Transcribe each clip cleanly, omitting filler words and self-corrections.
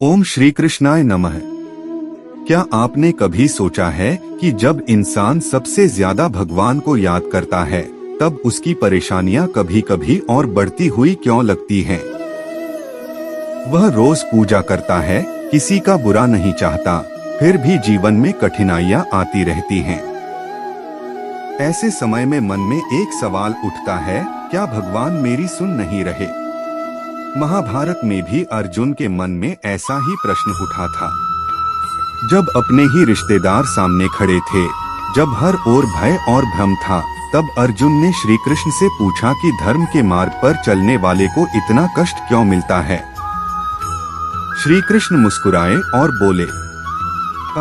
ओम श्री कृष्णाय नमः। क्या आपने कभी सोचा है कि जब इंसान सबसे ज्यादा भगवान को याद करता है तब उसकी परेशानियां कभी कभी और बढ़ती हुई क्यों लगती हैं? वह रोज पूजा करता है, किसी का बुरा नहीं चाहता, फिर भी जीवन में कठिनाइयां आती रहती हैं। ऐसे समय में मन में एक सवाल उठता है, क्या भगवान मेरी सुन नहीं रहे? महाभारत में भी अर्जुन के मन में ऐसा ही प्रश्न उठा था। जब अपने ही रिश्तेदार सामने खड़े थे, जब हर ओर भय और भ्रम था, तब अर्जुन ने श्री कृष्ण से पूछा कि धर्म के मार्ग पर चलने वाले को इतना कष्ट क्यों मिलता है? श्री कृष्ण मुस्कुराए और बोले,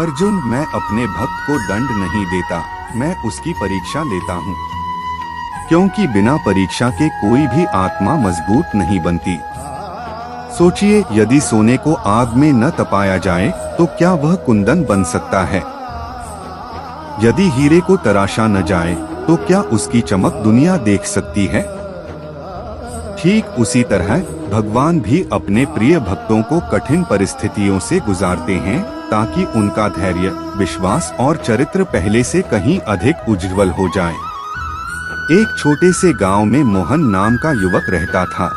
अर्जुन, मैं अपने भक्त को दंड नहीं देता, मैं उसकी परीक्षा लेता हूँ, क्योंकि बिना परीक्षा के कोई भी आत्मा मजबूत नहीं बनती। सोचिए, यदि सोने को आग में न तपाया जाए तो क्या वह कुंदन बन सकता है? यदि हीरे को तराशा न जाए तो क्या उसकी चमक दुनिया देख सकती है? ठीक उसी तरह भगवान भी अपने प्रिय भक्तों को कठिन परिस्थितियों से गुजारते हैं ताकि उनका धैर्य, विश्वास और चरित्र पहले से कहीं अधिक उज्जवल हो जाए। एक छोटे से गांव में मोहन नाम का युवक रहता था।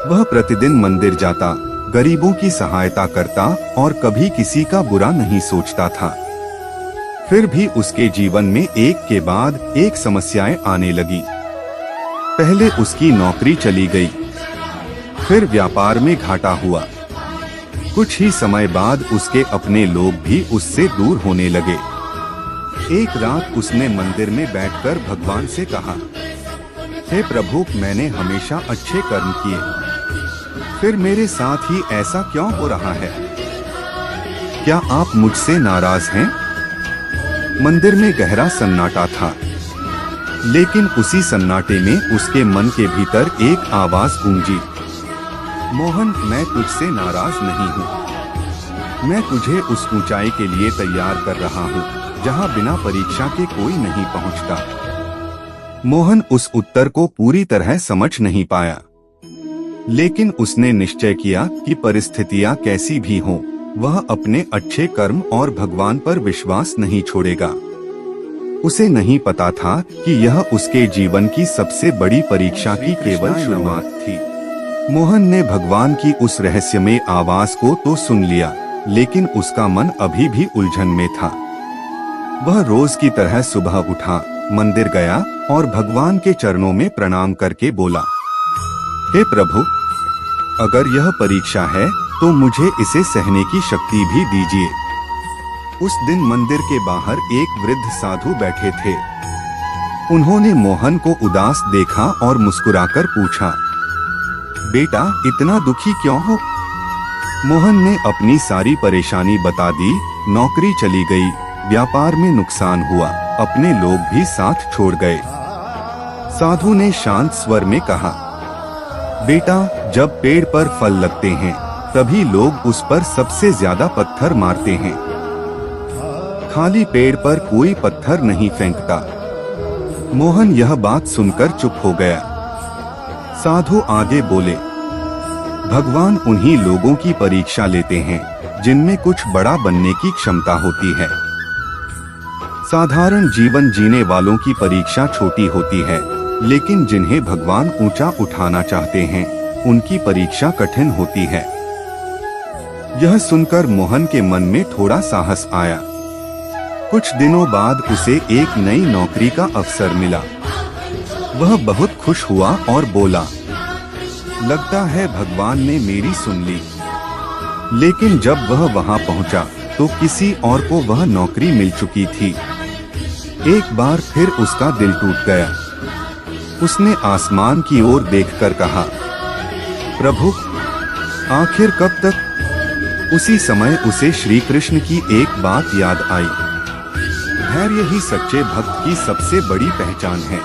वह प्रतिदिन मंदिर जाता, गरीबों की सहायता करता और कभी किसी का बुरा नहीं सोचता था। फिर भी उसके जीवन में एक के बाद एक समस्याएं आने लगी। पहले उसकी नौकरी चली गई, फिर व्यापार में घाटा हुआ। कुछ ही समय बाद उसके अपने लोग भी उससे दूर होने लगे। एक रात उसने मंदिर में बैठकर भगवान से कहा, हे प्रभु, मैंने हमेशा अच्छे कर्म किए, फिर मेरे साथ ही ऐसा क्यों हो रहा है? क्या आप मुझसे नाराज हैं? मंदिर में गहरा सन्नाटा था, लेकिन उसी सन्नाटे में उसके मन के भीतर एक आवाज गूंजी, मोहन, मैं तुझसे नाराज नहीं हूँ, मैं तुझे उस ऊंचाई के लिए तैयार कर रहा हूँ जहाँ बिना परीक्षा के कोई नहीं पहुँचता। मोहन उस उत्तर को पूरी तरह समझ नहीं पाया, लेकिन उसने निश्चय किया कि परिस्थितियां कैसी भी हों, वह अपने अच्छे कर्म और भगवान पर विश्वास नहीं छोड़ेगा। उसे नहीं पता था कि यह उसके जीवन की सबसे बड़ी परीक्षा की केवल शुरुआत थी। मोहन ने भगवान की उस रहस्यमय आवाज को तो सुन लिया, लेकिन उसका मन अभी भी उलझन में था। वह रोज की तरह सुबह उठा, मंदिर गया और भगवान के चरणों में प्रणाम करके बोला, हे प्रभु, अगर यह परीक्षा है तो मुझे इसे सहने की शक्ति भी दीजिए। उस दिन मंदिर के बाहर एक वृद्ध साधु बैठे थे। उन्होंने मोहन को उदास देखा और मुस्कुराकर पूछा, बेटा, इतना दुखी क्यों हो? मोहन ने अपनी सारी परेशानी बता दी। नौकरी चली गई, व्यापार में नुकसान हुआ, अपने लोग भी साथ छोड़ गए। साधु ने शांत स्वर में कहा, बेटा, जब पेड़ पर फल लगते हैं तभी लोग उस पर सबसे ज्यादा पत्थर मारते हैं, खाली पेड़ पर कोई पत्थर नहीं फेंकता। मोहन यह बात सुनकर चुप हो गया। साधु आगे बोले, भगवान उन्हीं लोगों की परीक्षा लेते हैं जिनमें कुछ बड़ा बनने की क्षमता होती है। साधारण जीवन जीने वालों की परीक्षा छोटी होती है, लेकिन जिन्हें भगवान ऊंचा उठाना चाहते हैं उनकी परीक्षा कठिन होती है। यह सुनकर मोहन के मन में थोड़ा साहस आया। कुछ दिनों बाद उसे एक नई नौकरी का अवसर मिला। वह बहुत खुश हुआ और बोला, लगता है भगवान ने मेरी सुन ली। लेकिन जब वह वहां पहुंचा तो किसी और को वह नौकरी मिल चुकी थी। एक बार फिर उसका दिल टूट गया। उसने आसमान की ओर देखकर कहा, प्रभु, आखिर कब तक? उसी समय उसे श्री कृष्ण की एक बात याद आई, धैर्य ही सच्चे भक्त की सबसे बड़ी पहचान है।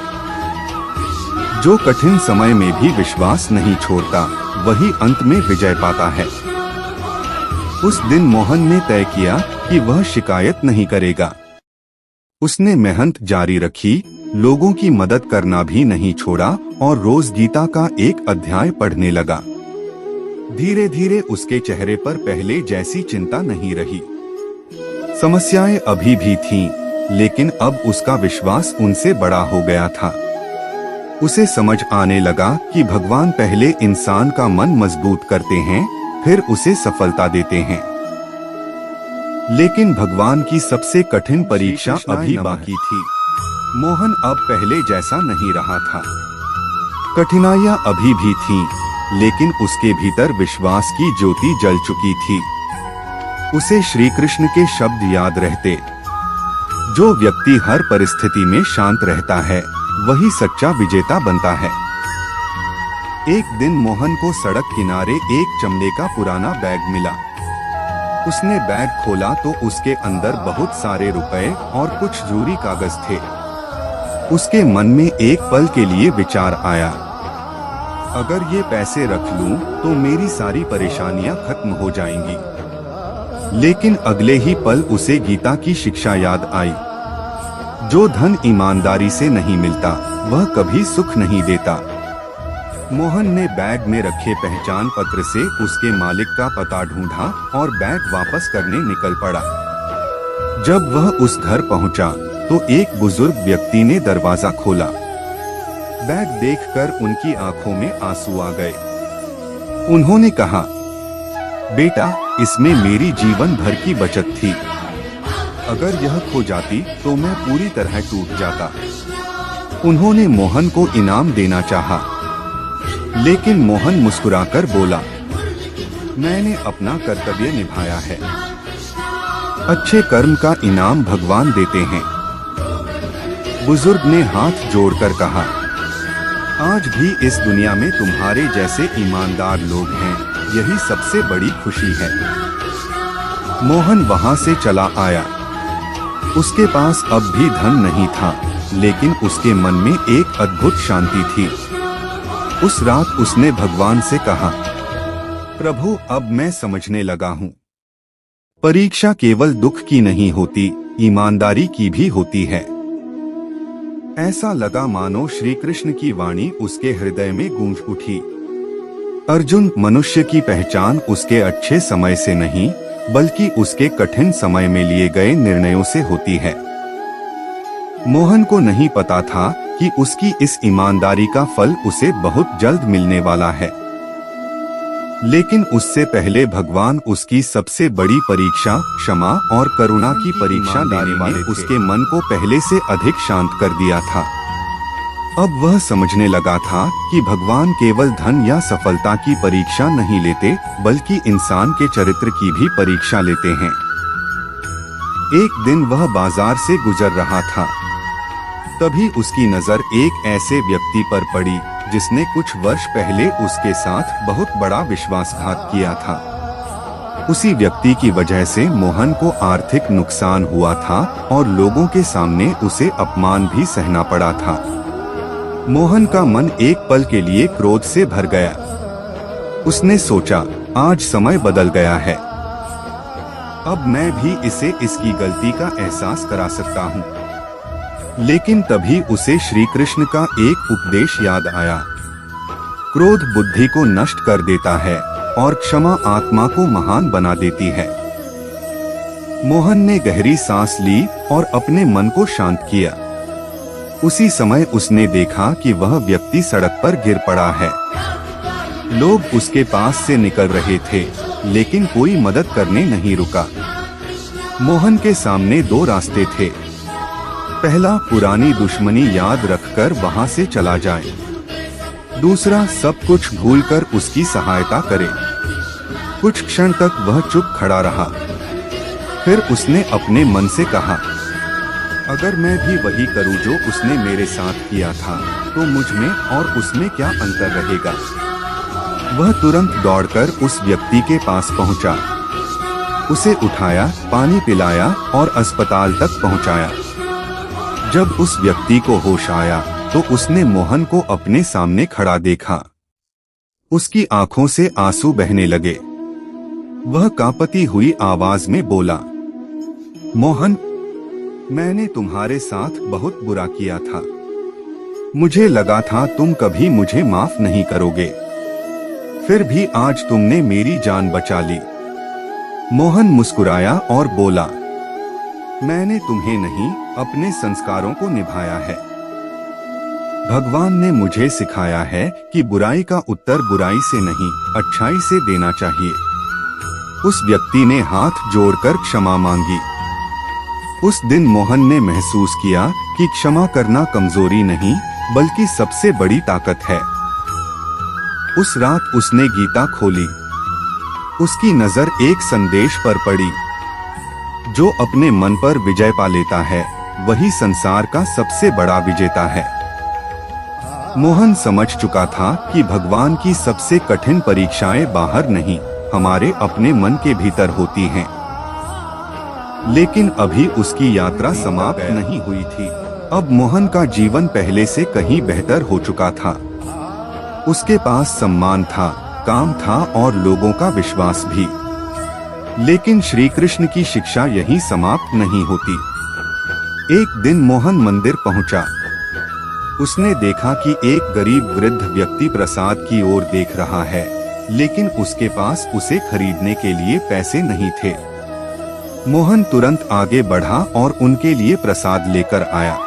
जो कठिन समय में भी विश्वास नहीं छोड़ता, वही अंत में विजय पाता है। उस दिन मोहन ने तय किया कि वह शिकायत नहीं करेगा। उसने मेहनत जारी रखी, लोगों की मदद करना भी नहीं छोड़ा और रोज गीता का एक अध्याय पढ़ने लगा। धीरे धीरे उसके चेहरे पर पहले जैसी चिंता नहीं रही। समस्याएं अभी भी थीं, लेकिन अब उसका विश्वास उनसे बड़ा हो गया था। उसे समझ आने लगा कि भगवान पहले इंसान का मन मजबूत करते हैं, फिर उसे सफलता देते हैं। लेकिन भगवान की सबसे कठिन परीक्षा अभी बाकी थी। मोहन अब पहले जैसा नहीं रहा था। कठिनाइयां अभी भी थीं, लेकिन उसके भीतर विश्वास की ज्योति जल चुकी थी। उसे श्री कृष्ण के शब्द याद रहते, जो व्यक्ति हर परिस्थिति में शांत रहता है वही सच्चा विजेता बनता है। एक दिन मोहन को सड़क किनारे एक चमड़े का पुराना बैग मिला। उसने बैग खोला तो उसके अंदर बहुत सारे रुपए और कुछ जरूरी कागज थे। उसके मन में एक पल के लिए विचार आया, अगर ये पैसे रख लूं तो मेरी सारी परेशानियां खत्म हो जाएंगी। लेकिन अगले ही पल उसे गीता की शिक्षा याद आई, जो धन ईमानदारी से नहीं मिलता वह कभी सुख नहीं देता। मोहन ने बैग में रखे पहचान पत्र से उसके मालिक का पता ढूंढा और बैग वापस करने निकल पड़ा। जब वह उस घर पहुंचा तो एक बुजुर्ग व्यक्ति ने दरवाजा खोला। बैग देखकर उनकी आंखों में आंसू आ गए। उन्होंने कहा, बेटा, इसमें मेरी जीवन भर की बचत थी। अगर यह खो जाती तो मैं पूरी तरह टूट जाता। उन्होंने मोहन को इनाम देना चाहा, लेकिन मोहन मुस्कुराकर बोला, मैंने अपना कर्तव्य निभाया है। अच्छे कर्म का इनाम भगवान देते हैं। बुजुर्ग ने हाथ जोड़कर कहा, आज भी इस दुनिया में तुम्हारे जैसे ईमानदार लोग हैं, यही सबसे बड़ी खुशी है। मोहन वहां से चला आया। उसके पास अब भी धन नहीं था, लेकिन उसके मन में एक अद्भुत शांति थी। उस रात उसने भगवान से कहा, प्रभु, अब मैं समझने लगा हूँ, परीक्षा केवल दुख की नहीं होती, ईमानदारी की भी होती है। ऐसा लगा मानो श्री कृष्ण की वाणी उसके हृदय में गूंज उठी। अर्जुन, मनुष्य की पहचान उसके अच्छे समय से नहीं, बल्कि उसके कठिन समय में लिए गए निर्णयों से होती है। मोहन को नहीं पता था कि उसकी इस ईमानदारी का फल उसे बहुत जल्द मिलने वाला है। लेकिन उससे पहले भगवान उसकी सबसे बड़ी परीक्षा, क्षमा और करुणा की परीक्षा लेने वाले उसके मन को पहले से अधिक शांत कर दिया था। अब वह समझने लगा था कि भगवान केवल धन या सफलता की परीक्षा नहीं लेते, बल्कि इंसान के चरित्र की भी परीक्षा लेते हैं। एक दिन वह बाजार से गुजर रहा था। तभी उसकी नजर एक ऐसे व्यक्ति पर पड़ी जिसने कुछ वर्ष पहले उसके साथ बहुत बड़ा विश्वासघात किया था। उसी व्यक्ति की वजह से मोहन को आर्थिक नुकसान हुआ था और लोगों के सामने उसे अपमान भी सहना पड़ा था। मोहन का मन एक पल के लिए क्रोध से भर गया। उसने सोचा, आज समय बदल गया है, अब मैं भी इसे इसकी गलती का एहसास करा सकता हूँ। लेकिन तभी उसे श्री कृष्ण का एक उपदेश याद आया, क्रोध बुद्धि को नष्ट कर देता है और क्षमा आत्मा को महान बना देती है। मोहन ने गहरी सांस ली और अपने मन को शांत किया। उसी समय उसने देखा कि वह व्यक्ति सड़क पर गिर पड़ा है। लोग उसके पास से निकल रहे थे, लेकिन कोई मदद करने नहीं रुका। मोहन के सामने दो रास्ते थे। पहला, पुरानी दुश्मनी याद रखकर वहां से चला जाए। दूसरा, सब कुछ भूलकर उसकी सहायता करे। कुछ क्षण तक वह चुप खड़ा रहा। फिर उसने अपने मन से कहा, अगर मैं भी वही करूं जो उसने मेरे साथ किया था, तो मुझ में और उसमें क्या अंतर रहेगा। वह तुरंत दौड़कर उस व्यक्ति के पास पहुंचा, उसे उठाया, पानी पिलाया और अस्पताल तक पहुंचाया। जब उस व्यक्ति को होश आया तो उसने मोहन को अपने सामने खड़ा देखा। उसकी आंखों से आंसू बहने लगे। वह कांपती हुई आवाज में बोला, मोहन, मैंने तुम्हारे साथ बहुत बुरा किया था। मुझे लगा था तुम कभी मुझे माफ नहीं करोगे। फिर भी आज तुमने मेरी जान बचा ली। मोहन मुस्कुराया और बोला, मैंने तुम्हें नहीं, अपने संस्कारों को निभाया है। भगवान ने मुझे सिखाया है कि बुराई का उत्तर बुराई से नहीं, अच्छाई से देना चाहिए। उस व्यक्ति ने हाथ जोड़कर क्षमा मांगी। उस दिन मोहन ने महसूस किया कि क्षमा करना कमजोरी नहीं, बल्कि सबसे बड़ी ताकत है। उस रात उसने गीता खोली। उसकी नजर एक संदेश पर पड़ी, जो अपने मन पर विजय पा लेता है वही संसार का सबसे बड़ा विजेता है। मोहन समझ चुका था कि भगवान की सबसे कठिन परीक्षाएं बाहर नहीं, हमारे अपने मन के भीतर होती हैं। लेकिन अभी उसकी यात्रा समाप्त नहीं हुई थी। अब मोहन का जीवन पहले से कहीं बेहतर हो चुका था। उसके पास सम्मान था, काम था और लोगों का विश्वास भी। लेकिन श्री कृष्ण की शिक्षा यहीं समाप्त नहीं होती। एक दिन मोहन मंदिर पहुंचा। उसने देखा कि एक गरीब वृद्ध व्यक्ति प्रसाद की ओर देख रहा है, लेकिन उसके पास उसे खरीदने के लिए पैसे नहीं थे। मोहन तुरंत आगे बढ़ा और उनके लिए प्रसाद लेकर आया।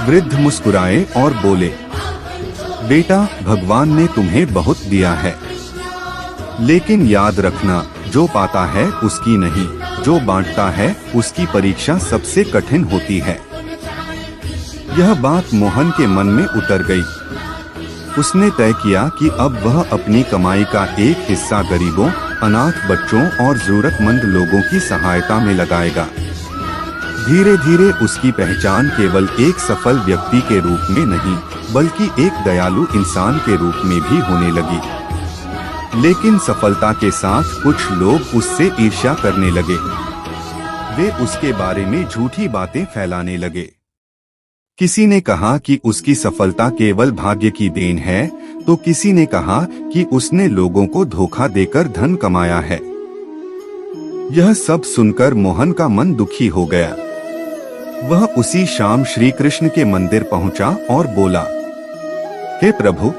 वृद्ध मुस्कुराए और बोले, बेटा, भगवान ने तुम्हें बहुत दिया है, लेकिन याद रखना, जो पाता है उसकी नहीं, जो बांटता है उसकी परीक्षा सबसे कठिन होती है। यह बात मोहन के मन में उतर गई। उसने तय किया कि अब वह अपनी कमाई का एक हिस्सा गरीबों, अनाथ बच्चों और जरूरतमंद लोगों की सहायता में लगाएगा। धीरे धीरे उसकी पहचान केवल एक सफल व्यक्ति के रूप में नहीं, बल्कि एक दयालु इंसान के रूप में भी होने लगी। लेकिन सफलता के साथ कुछ लोग उससे ईर्ष्या करने लगे। वे उसके बारे में झूठी बातें फैलाने लगे। किसी ने कहा कि उसकी सफलता केवल भाग्य की देन है, तो किसी ने कहा कि उसने लोगों को धोखा देकर धन कमाया है। यह सब सुनकर मोहन का मन दुखी हो गया। वह उसी शाम श्री कृष्ण के मंदिर पहुंचा और बोला, हे प्रभु,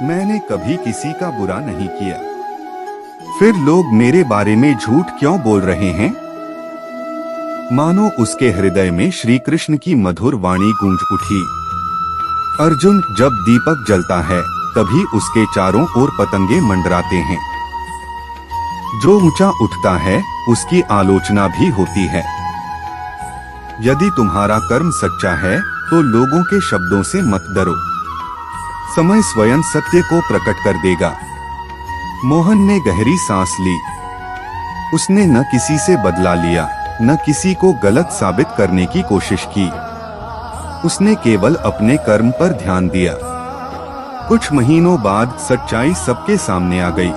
मैंने कभी किसी का बुरा नहीं किया, फिर लोग मेरे बारे में झूठ क्यों बोल रहे हैं? मानो उसके हृदय में श्री कृष्ण की मधुर वाणी गूंज उठी। अर्जुन, जब दीपक जलता है तभी उसके चारों ओर पतंगे मंडराते हैं। जो ऊंचा उठता है उसकी आलोचना भी होती है। यदि तुम्हारा कर्म सच्चा है तो लोगों के शब्दों से मत डरो, समय स्वयं सत्य को प्रकट कर देगा। मोहन ने गहरी सांस ली। उसने न किसी से बदला लिया, न किसी को गलत साबित करने की कोशिश की। उसने केवल अपने कर्म पर ध्यान दिया। कुछ महीनों बाद सच्चाई सबके सामने आ गई।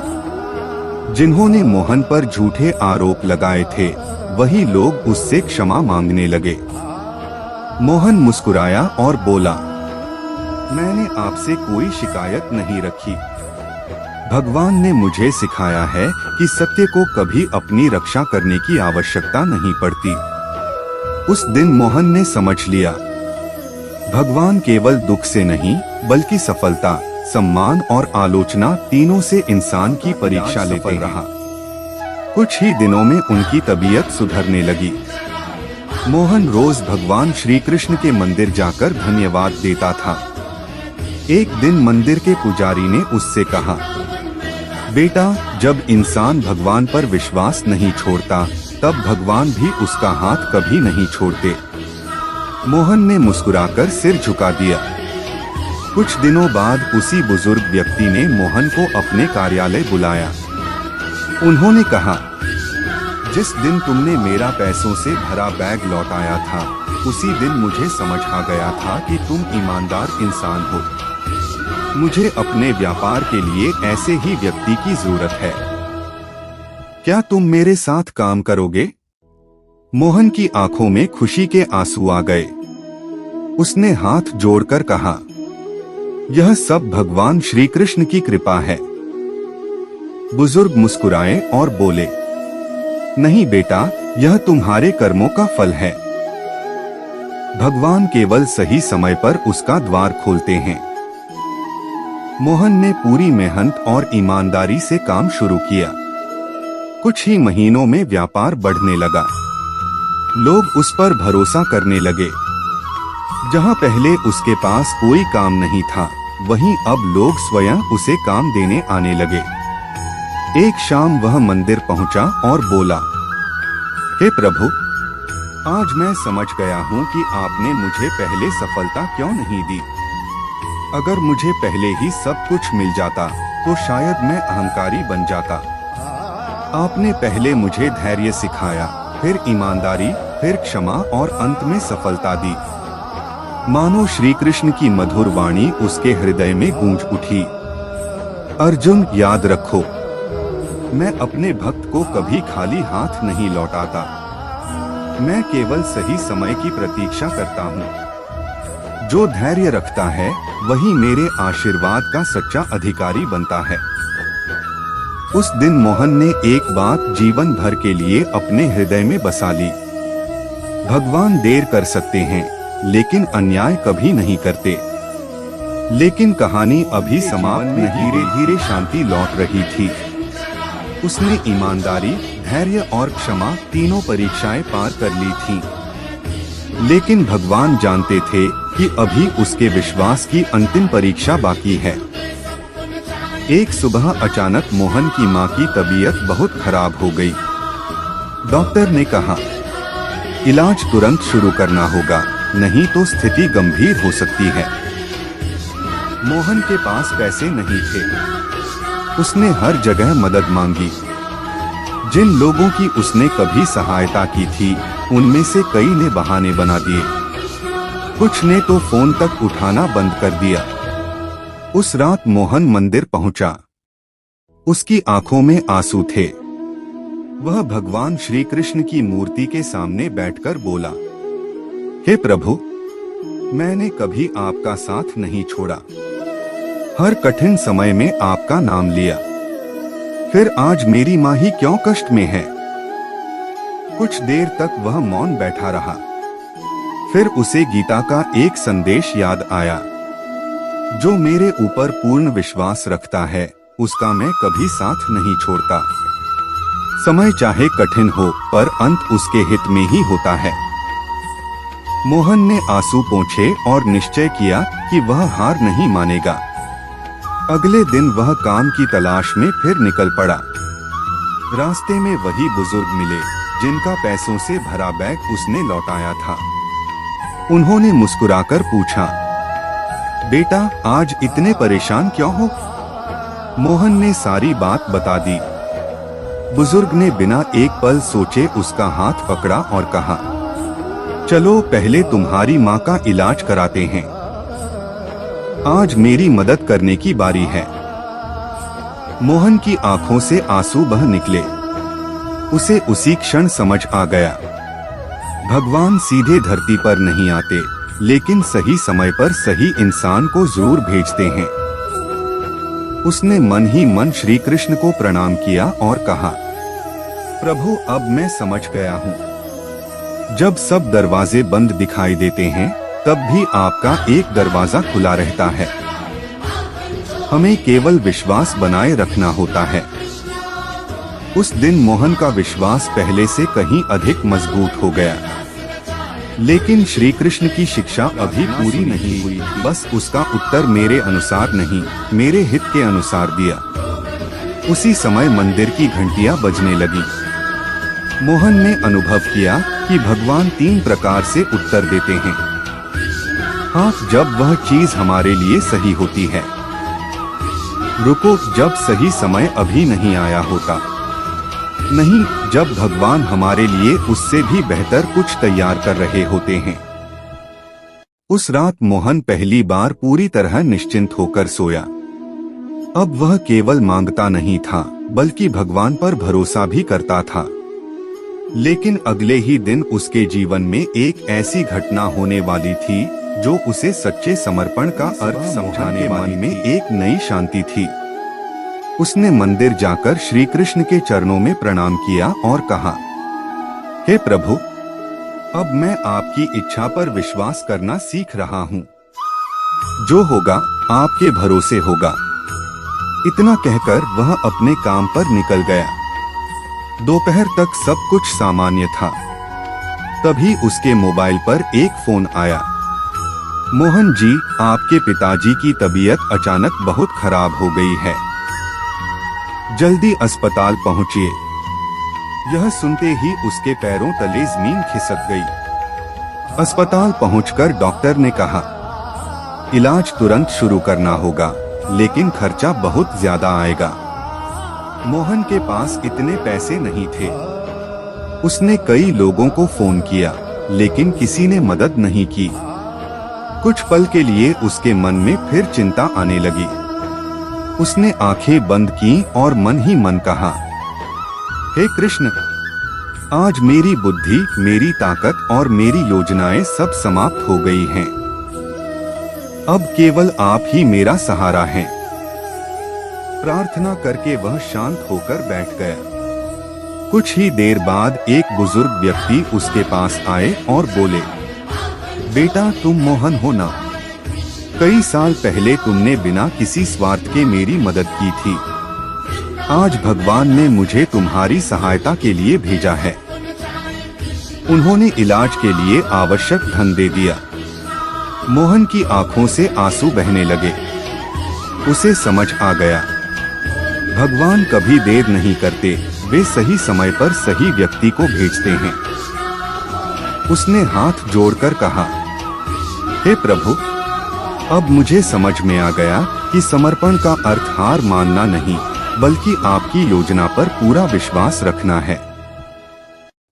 जिन्होंने मोहन पर झूठे आरोप लगाए थे, वही लोग उससे क्षमा मांगने लगे। मोहन मुस्कुराया और बोला, मैंने आपसे कोई शिकायत नहीं रखी। भगवान ने मुझे सिखाया है कि सत्य को कभी अपनी रक्षा करने की आवश्यकता नहीं पड़ती। उस दिन मोहन ने समझ लिया, भगवान केवल दुख से नहीं, बल्कि सफलता, सम्मान और आलोचना तीनों से इंसान की परीक्षा लेते रहा। कुछ ही दिनों में उनकी तबीयत सुधरने लगी। मोहन रोज भगवान श्री कृष्ण के मंदिर जाकर धन्यवाद देता था। एक दिन मंदिर के पुजारी ने उससे कहा, बेटा, जब इंसान भगवान पर विश्वास नहीं छोड़ता, तब भगवान भी उसका हाथ कभी नहीं छोड़ते। मोहन ने मुस्कुराकर सिर झुका दिया। कुछ दिनों बाद उसी बुजुर्ग व्यक्ति ने मोहन को अपने कार्यालय बुलाया। उन्होंने कहा, जिस दिन तुमने मेरा पैसों से भरा बैग लौटाया था, उसी दिन मुझे समझ आ गया था कि तुम ईमानदार इंसान हो। मुझे अपने व्यापार के लिए ऐसे ही व्यक्ति की जरूरत है। क्या तुम मेरे साथ काम करोगे? मोहन की आंखों में खुशी के आंसू आ गए। उसने हाथ जोड़कर कहा, यह सब भगवान श्री कृष्ण की कृपा है। बुजुर्ग मुस्कुराए और बोले, नहीं बेटा, यह तुम्हारे कर्मों का फल है। भगवान केवल सही समय पर उसका द्वार खोलते हैं। मोहन ने पूरी मेहनत और ईमानदारी से काम शुरू किया। कुछ ही महीनों में व्यापार बढ़ने लगा। लोग उस पर भरोसा करने लगे। जहां पहले उसके पास कोई काम नहीं था, वहीं अब लोग स्वयं उसे काम देने आने लगे। एक शाम वह मंदिर पहुंचा और बोला, हे प्रभु, आज मैं समझ गया हूं कि आपने मुझे पहले सफलता क्यों नहीं दी। अगर मुझे पहले ही सब कुछ मिल जाता तो शायद मैं अहंकारी बन जाता। आपने पहले मुझे धैर्य सिखाया, फिर ईमानदारी, फिर क्षमा और अंत में सफलता दी। मानो श्री कृष्ण की मधुर वाणी उसके हृदय में गूंज उठी। अर्जुन, याद रखो, मैं अपने भक्त को कभी खाली हाथ नहीं लौटाता। मैं केवल सही समय की प्रतीक्षा करता हूँ। जो धैर्य रखता है वही मेरे आशीर्वाद का सच्चा अधिकारी बनता है। उस दिन मोहन ने एक बात जीवन भर के लिए अपने हृदय में बसा ली। भगवान देर कर सकते हैं, लेकिन अन्याय कभी नहीं करते। लेकिन कहानी अभी समाप्त नहीं, धीरे धीरे शांति लौट रही थी। उसने ईमानदारी, धैर्य और क्षमा तीनों परीक्षाएं पार कर ली थीं। लेकिन भगवान जानते थे कि अभी उसके विश्वास की अंतिम परीक्षा बाकी है। एक सुबह अचानक मोहन की मां की तबीयत बहुत खराब हो गई। डॉक्टर ने कहा, इलाज तुरंत शुरू करना होगा, नहीं तो स्थिति गंभीर हो सकती है। मोहन के पास पैसे नहीं थे। उसने हर जगह मदद मांगी। जिन लोगों की उसने कभी सहायता की थी, उनमें से कई ने बहाने बना दिए। कुछ ने तो फोन तक उठाना बंद कर दिया। उस रात मोहन मंदिर पहुंचा। उसकी आंखों में आंसू थे। वह भगवान श्री कृष्ण की मूर्ति के सामने बैठकर बोला, हे प्रभु, मैंने कभी आपका साथ नहीं छोड़ा। हर कठिन समय में आपका नाम लिया। फिर आज मेरी मां ही क्यों कष्ट में है। कुछ देर तक वह मौन बैठा रहा। फिर उसे गीता का एक संदेश याद आया, जो मेरे ऊपर पूर्ण विश्वास रखता है, उसका मैं कभी साथ नहीं छोड़ता। समय चाहे कठिन हो, पर अंत उसके हित में ही होता है। मोहन ने आंसू पोंछे और निश्चय किया कि वह हार नहीं मानेगा। अगले दिन वह काम की तलाश में फिर निकल पड़ा। रास्ते में वही बुजुर्ग मिले, जिनका पैसों से भरा बैग उसने लौटाया था। उन्होंने मुस्कुराकर पूछा, बेटा, आज इतने परेशान क्यों हो? मोहन ने सारी बात बता दी। बुजुर्ग ने बिना एक पल सोचे उसका हाथ पकड़ा और कहा, चलो पहले तुम्हारी माँ का इलाज कराते हैं। आज मेरी मदद करने की बारी है। मोहन की आंखों से आंसू बह निकले। उसे उसी क्षण समझ आ गया, भगवान सीधे धरती पर नहीं आते, लेकिन सही समय पर सही इंसान को जरूर भेजते हैं। उसने मन ही मन श्री कृष्ण को प्रणाम किया और कहा, प्रभु, अब मैं समझ गया हूँ। जब सब दरवाजे बंद दिखाई देते हैं, तब भी आपका एक दरवाजा खुला रहता है। हमें केवल विश्वास बनाए रखना होता है। उस दिन मोहन का विश्वास पहले से कहीं अधिक मजबूत हो गया। लेकिन श्री कृष्ण की शिक्षा अभी पूरी नहीं हुई। बस उसका उत्तर मेरे अनुसार नहीं, मेरे हित के अनुसार दिया। उसी समय मंदिर की घंटियां बजने लगी। मोहन ने अनुभव किया कि भगवान 3 प्रकार से उत्तर देते हैं। हाँ, जब वह चीज हमारे लिए सही होती है। रुको, जब सही समय अभी नहीं आया होता। नहीं, जब भगवान हमारे लिए उससे भी बेहतर कुछ तैयार कर रहे होते हैं। उस रात मोहन पहली बार पूरी तरह निश्चिंत होकर सोया। अब वह केवल मांगता नहीं था, बल्कि भगवान पर भरोसा भी करता था। लेकिन अगले ही दिन उसके जीवन में एक ऐसी घटना होने वाली थी जो उसे सच्चे समर्पण का अर्थ समझाने वाली में एक नई शांति थी। उसने मंदिर जाकर श्री कृष्ण के चरणों में प्रणाम किया और कहा, हे प्रभु, अब मैं आपकी इच्छा पर विश्वास करना सीख रहा हूँ। जो होगा आपके भरोसे होगा। इतना कहकर वह अपने काम पर निकल गया। दोपहर तक सब कुछ सामान्य था। तभी उसके मोबाइल पर एक फोन आया। मोहन जी, आपके पिताजी की तबीयत अचानक बहुत खराब हो गई है, जल्दी अस्पताल पहुंचिए। यह सुनते ही उसके पैरों तले जमीन खिसक गई। अस्पताल पहुंचकर डॉक्टर ने कहा, इलाज तुरंत शुरू करना होगा, लेकिन खर्चा बहुत ज्यादा आएगा। मोहन के पास इतने पैसे नहीं थे। उसने कई लोगों को फोन किया, लेकिन किसी ने मदद नहीं की। कुछ पल के लिए उसके मन में फिर चिंता आने लगी। उसने आंखें बंद की और मन ही मन कहा, हे कृष्ण, आज मेरी बुद्धि, मेरी ताकत और मेरी योजनाएं सब समाप्त हो गई हैं। अब केवल आप ही मेरा सहारा हैं। प्रार्थना करके वह शांत होकर बैठ गया। कुछ ही देर बाद एक बुजुर्ग व्यक्ति उसके पास आए और बोले, बेटा, तुम मोहन हो ना? कई साल पहले तुमने बिना किसी स्वार्थ के मेरी मदद की थी। आज भगवान ने मुझे तुम्हारी सहायता के लिए भेजा है। उन्होंने इलाज के लिए आवश्यक धन दे दिया। मोहन की आंखों से आंसू बहने लगे। उसे समझ आ गया, भगवान कभी देर नहीं करते, वे सही समय पर सही व्यक्ति को भेजते हैं। उसने हाथ जोड़कर कहा, हे प्रभु, अब मुझे समझ में आ गया कि समर्पण का अर्थ हार मानना नहीं, बल्कि आपकी योजना पर पूरा विश्वास रखना है।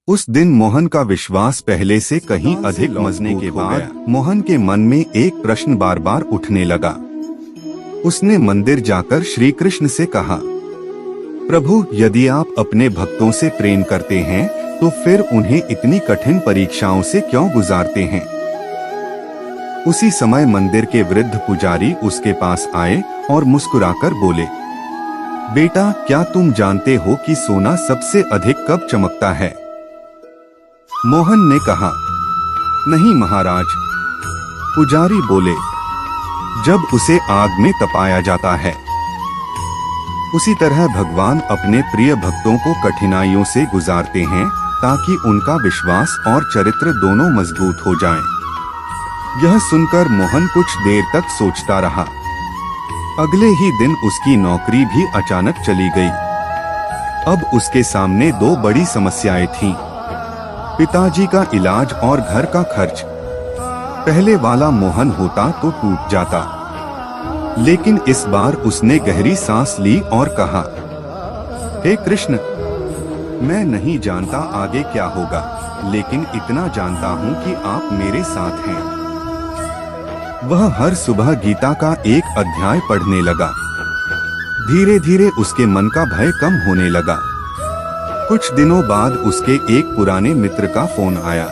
उस दिन मोहन का विश्वास पहले से कहीं अधिक मजबूत के बाद मोहन के मन में एक प्रश्न बार बार उठने लगा। उसने मंदिर जाकर श्री कृष्ण से कहा, प्रभु, यदि आप अपने भक्तों से प्रेम करते हैं तो फिर उन्हें इतनी कठिन परीक्षाओं से क्यों गुजारते हैं? उसी समय मंदिर के वृद्ध पुजारी उसके पास आए और मुस्कुराकर बोले, बेटा, क्या तुम जानते हो कि सोना सबसे अधिक कब चमकता है? मोहन ने कहा, नहीं महाराज। पुजारी बोले, जब उसे आग में तपाया जाता है। उसी तरह भगवान अपने प्रिय भक्तों को कठिनाइयों से गुजारते हैं ताकि उनका विश्वास और चरित्र दोनों मजबूत हो जाएं। यह सुनकर मोहन कुछ देर तक सोचता रहा। अगले ही दिन उसकी नौकरी भी अचानक चली गई। अब उसके सामने दो बड़ी समस्याएं थीं, पिताजी का इलाज और घर का खर्च। पहले वाला मोहन होता तो टूट जाता, लेकिन इस बार उसने गहरी सांस ली और कहा, हे कृष्ण, मैं नहीं जानता आगे क्या होगा, लेकिन इतना जानता हूँ कि आप मेरे साथ हैं। वह हर सुबह गीता का एक अध्याय पढ़ने लगा। धीरे धीरे उसके मन का भय कम होने लगा। कुछ दिनों बाद उसके एक पुराने मित्र का फोन आया।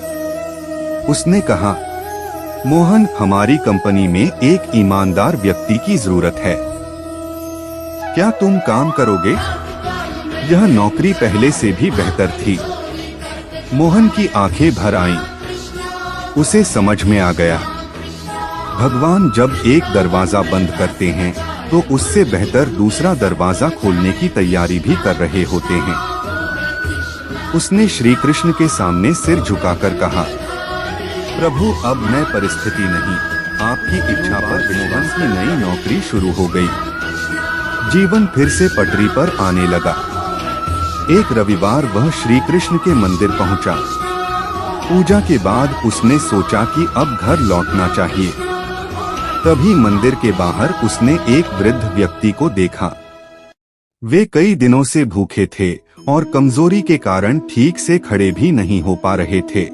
उसने कहा, मोहन, हमारी कंपनी में एक ईमानदार व्यक्ति की जरूरत है। क्या तुम काम करोगे? यह नौकरी पहले से भी बेहतर थी। मोहन की आंखें भर आईं। उसे समझ में आ गया, भगवान जब एक दरवाजा बंद करते हैं तो उससे बेहतर दूसरा दरवाजा खोलने की तैयारी भी कर रहे होते हैं। उसने श्री कृष्ण के सामने सिर झुकाकर कहा, प्रभु, अब मैं परिस्थिति नहीं, आपकी इच्छा पर मोहन की नई नौकरी शुरू हो गई। जीवन फिर से पटरी पर आने लगा। एक रविवार वह श्री कृष्ण के मंदिर पहुंचा। पूजा के बाद उसने सोचा कि अब घर लौटना चाहिए। तभी मंदिर के बाहर उसने एक वृद्ध व्यक्ति को देखा। वे कई दिनों से भूखे थे और कमजोरी के कारण ठीक से खड़े भी नहीं हो पा रहे थे।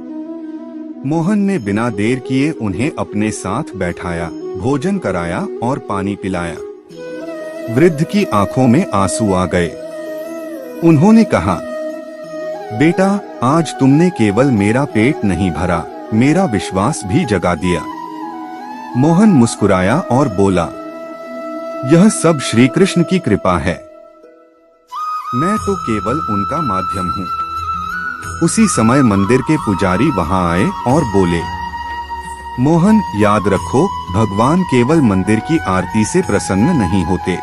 मोहन ने बिना देर किए उन्हें अपने साथ बैठाया, भोजन कराया और पानी पिलाया। वृद्ध की आंखों में आंसू आ गए। उन्होंने कहा, बेटा, आज तुमने केवल मेरा पेट नहीं भरा, मेरा विश्वास भी जगा दिया। मोहन मुस्कुराया और बोला, यह सब श्री कृष्ण की कृपा है, मैं तो केवल उनका माध्यम हूँ। उसी समय मंदिर के पुजारी वहां आए और बोले, मोहन, याद रखो, भगवान केवल मंदिर की आरती से प्रसन्न नहीं होते,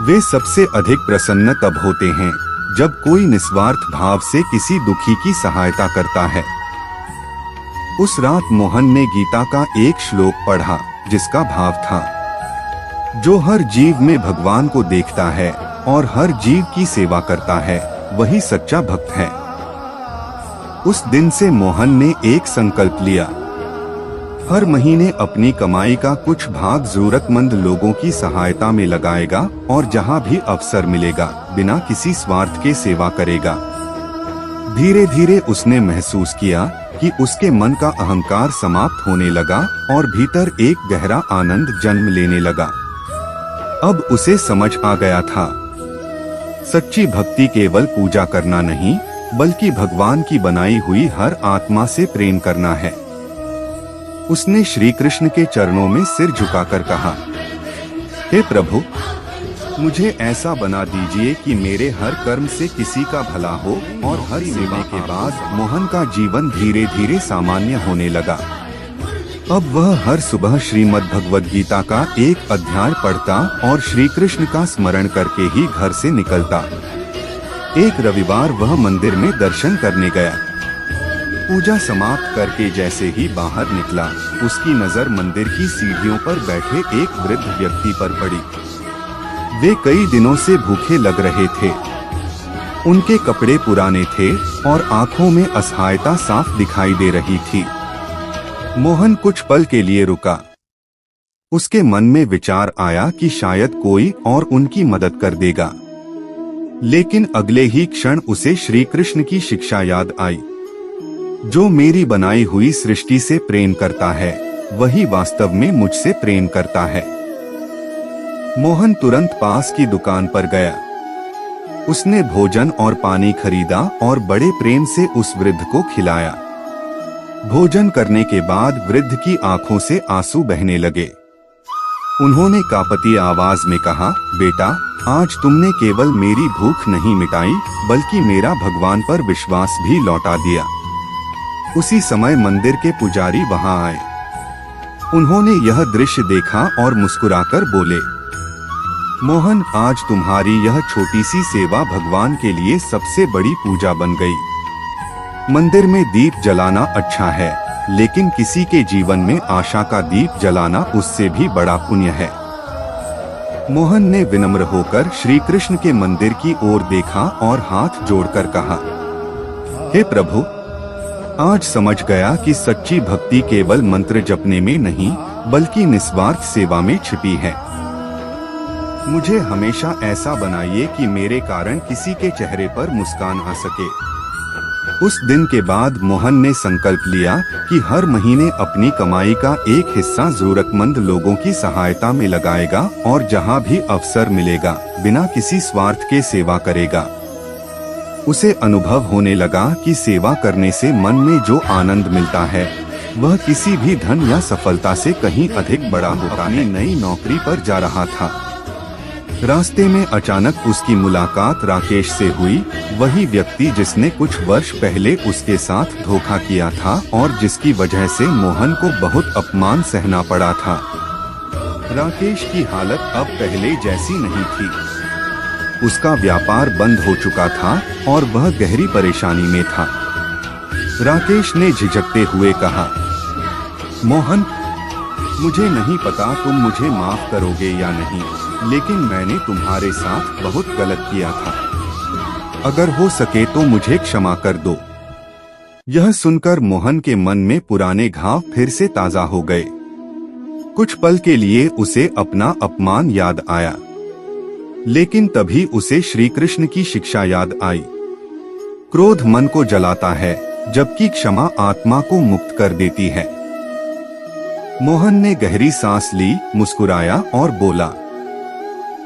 वे सबसे अधिक प्रसन्न तब होते हैं जब कोई निस्वार्थ भाव से किसी दुखी की सहायता करता है। उस रात मोहन ने गीता का एक श्लोक पढ़ा जिसका भाव था, जो हर जीव में भगवान को देखता है और हर जीव की सेवा करता है वही सच्चा भक्त है। उस दिन से मोहन ने एक संकल्प लिया, हर महीने अपनी कमाई का कुछ भाग जरूरतमंद लोगों की सहायता में लगाएगा और जहां भी अवसर मिलेगा बिना किसी स्वार्थ के सेवा करेगा। धीरे धीरे उसने महसूस किया कि उसके मन का अहंकार समाप्त होने लगा और भीतर एक गहरा आनंद जन्म लेने लगा। अब उसे समझ आ गया था, सच्ची भक्ति केवल पूजा करना नहीं बल्कि भगवान की बनाई हुई हर आत्मा से प्रेम करना है। उसने श्री कृष्ण के चरणों में सिर झुकाकर कहा, हे प्रभु, मुझे ऐसा बना दीजिए कि मेरे हर कर्म से किसी का भला हो। और हर सेवा के बाद मोहन का जीवन धीरे धीरे सामान्य होने लगा। अब वह हर सुबह श्रीमद् भगवद गीता का एक अध्याय पढ़ता और श्री कृष्ण का स्मरण करके ही घर से निकलता। एक रविवार वह मंदिर में दर्शन करने गया। पूजा समाप्त करके जैसे ही बाहर निकला, उसकी नजर मंदिर की सीढ़ियों पर बैठे एक वृद्ध व्यक्ति पर पड़ी। वे कई दिनों से भूखे लग रहे थे। उनके कपड़े पुराने थे और आंखों में असहायता साफ दिखाई दे रही थी। मोहन कुछ पल के लिए रुका। उसके मन में विचार आया कि शायद कोई और उनकी मदद कर देगा, लेकिन अगले ही क्षण उसे श्री कृष्ण की शिक्षा याद आई, जो मेरी बनाई हुई सृष्टि से प्रेम करता है वही वास्तव में मुझसे प्रेम करता है। मोहन तुरंत पास की दुकान पर गया। उसने भोजन और पानी खरीदा और बड़े प्रेम से उस वृद्ध को खिलाया। भोजन करने के बाद वृद्ध की आंखों से आंसू बहने लगे। उन्होंने कांपती आवाज में कहा, बेटा, आज तुमने केवल मेरी भूख नहीं मिटाई बल्कि मेरा भगवान पर विश्वास भी लौटा दिया। उसी समय मंदिर के पुजारी वहां आए। उन्होंने यह दृश्य देखा और मुस्कुराकर बोले, मोहन, आज तुम्हारी यह छोटी सी सेवा भगवान के लिए सबसे बड़ी पूजा बन गई। मंदिर में दीप जलाना अच्छा है, लेकिन किसी के जीवन में आशा का दीप जलाना उससे भी बड़ा पुण्य है। मोहन ने विनम्र होकर श्री कृष्ण के मंदिर की ओर देखा और हाथ जोड़कर कहा, हे प्रभु, आज समझ गया कि सच्ची भक्ति केवल मंत्र जपने में नहीं बल्कि निस्वार्थ सेवा में छिपी है। मुझे हमेशा ऐसा बनाइए कि मेरे कारण किसी के चेहरे पर मुस्कान आ सके। उस दिन के बाद मोहन ने संकल्प लिया कि हर महीने अपनी कमाई का एक हिस्सा जरूरतमंद लोगों की सहायता में लगाएगा और जहां भी अवसर मिलेगा बिना किसी स्वार्थ के सेवा करेगा। उसे अनुभव होने लगा कि सेवा करने से मन में जो आनंद मिलता है वह किसी भी धन या सफलता से कहीं अधिक बड़ा होता है। नई नौकरी पर जा रहा था। रास्ते में अचानक उसकी मुलाकात राकेश से हुई, वही व्यक्ति जिसने कुछ वर्ष पहले उसके साथ धोखा किया था और जिसकी वजह से मोहन को बहुत अपमान सहना पड़ा था। राकेश की हालत अब पहले जैसी नहीं थी। उसका व्यापार बंद हो चुका था और वह गहरी परेशानी में था। राकेश ने झिझकते हुए कहा, मोहन, मुझे नहीं पता तुम मुझे माफ करोगे या नहीं, लेकिन मैंने तुम्हारे साथ बहुत गलत किया था। अगर हो सके तो मुझे क्षमा कर दो। यह सुनकर मोहन के मन में पुराने घाव फिर से ताजा हो गए। कुछ पल के लिए उसे अपना अपमान याद आया, लेकिन तभी उसे श्री कृष्ण की शिक्षा याद आई। क्रोध मन को जलाता है, जबकि क्षमा आत्मा को मुक्त कर देती है। मोहन ने गहरी सांस ली, मुस्कुराया और बोला,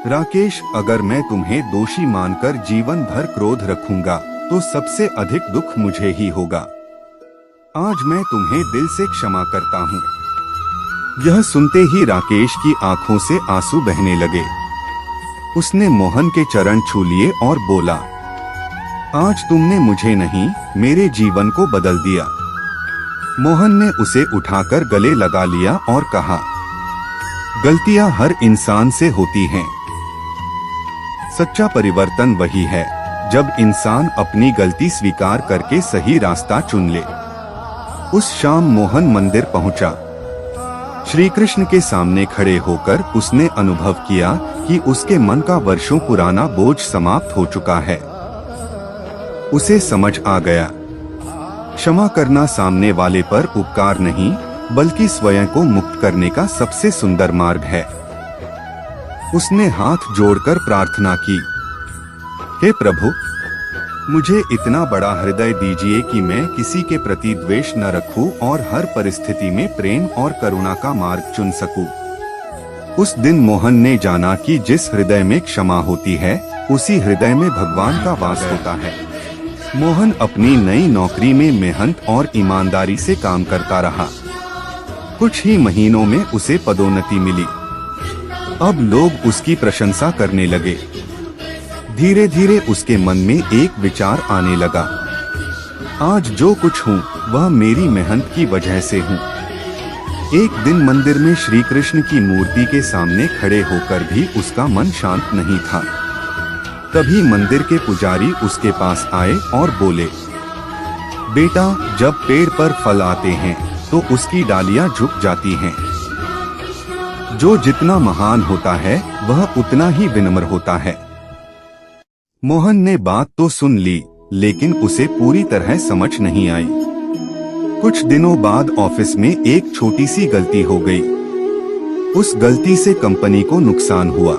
राकेश, अगर मैं तुम्हें दोषी मानकर जीवन भर क्रोध रखूंगा तो सबसे अधिक दुख मुझे ही होगा। आज मैं तुम्हें दिल से क्षमा करता हूँ। यह सुनते ही राकेश की आंखों से आंसू बहने लगे। उसने मोहन के चरण छू लिए और बोला, आज तुमने मुझे नहीं, मेरे जीवन को बदल दिया। मोहन ने उसे उठाकर गले लगा लिया और कहा, गलतियां हर इंसान से होती हैं, सच्चा परिवर्तन वही है जब इंसान अपनी गलती स्वीकार करके सही रास्ता चुन ले। उस शाम मोहन मंदिर पहुंचा। श्री कृष्ण के सामने खड़े होकर उसने अनुभव किया कि उसके मन का वर्षों पुराना बोझ समाप्त हो चुका है। उसे समझ आ गया, क्षमा करना सामने वाले पर उपकार नहीं बल्कि स्वयं को मुक्त करने का सबसे सुंदर मार्ग है। उसने हाथ जोड़कर प्रार्थना की, हे प्रभु, मुझे इतना बड़ा हृदय दीजिए कि मैं किसी के प्रति द्वेष न रखूं और हर परिस्थिति में प्रेम और करुणा का मार्ग चुन सकूं। उस दिन मोहन ने जाना कि जिस हृदय में क्षमा होती है उसी हृदय में भगवान का वास होता है। मोहन अपनी नई नौकरी में मेहनत और ईमानदारी से काम करता रहा। कुछ ही महीनों में उसे पदोन्नति मिली। अब लोग उसकी प्रशंसा करने लगे। धीरे धीरे उसके मन में एक विचार आने लगा, आज जो कुछ हूँ वह मेरी मेहनत की वजह से हूँ। एक दिन मंदिर में श्री कृष्ण की मूर्ति के सामने खड़े होकर भी उसका मन शांत नहीं था। तभी मंदिर के पुजारी उसके पास आए और बोले, बेटा, जब पेड़ पर फल आते हैं तो उसकी डालियां झुक जाती हैं। जो जितना महान होता है वह उतना ही विनम्र होता है। मोहन ने बात तो सुन ली लेकिन उसे पूरी तरह समझ नहीं आई। कुछ दिनों बाद ऑफिस में एक छोटी सी गलती हो गई। उस गलती से कंपनी को नुकसान हुआ।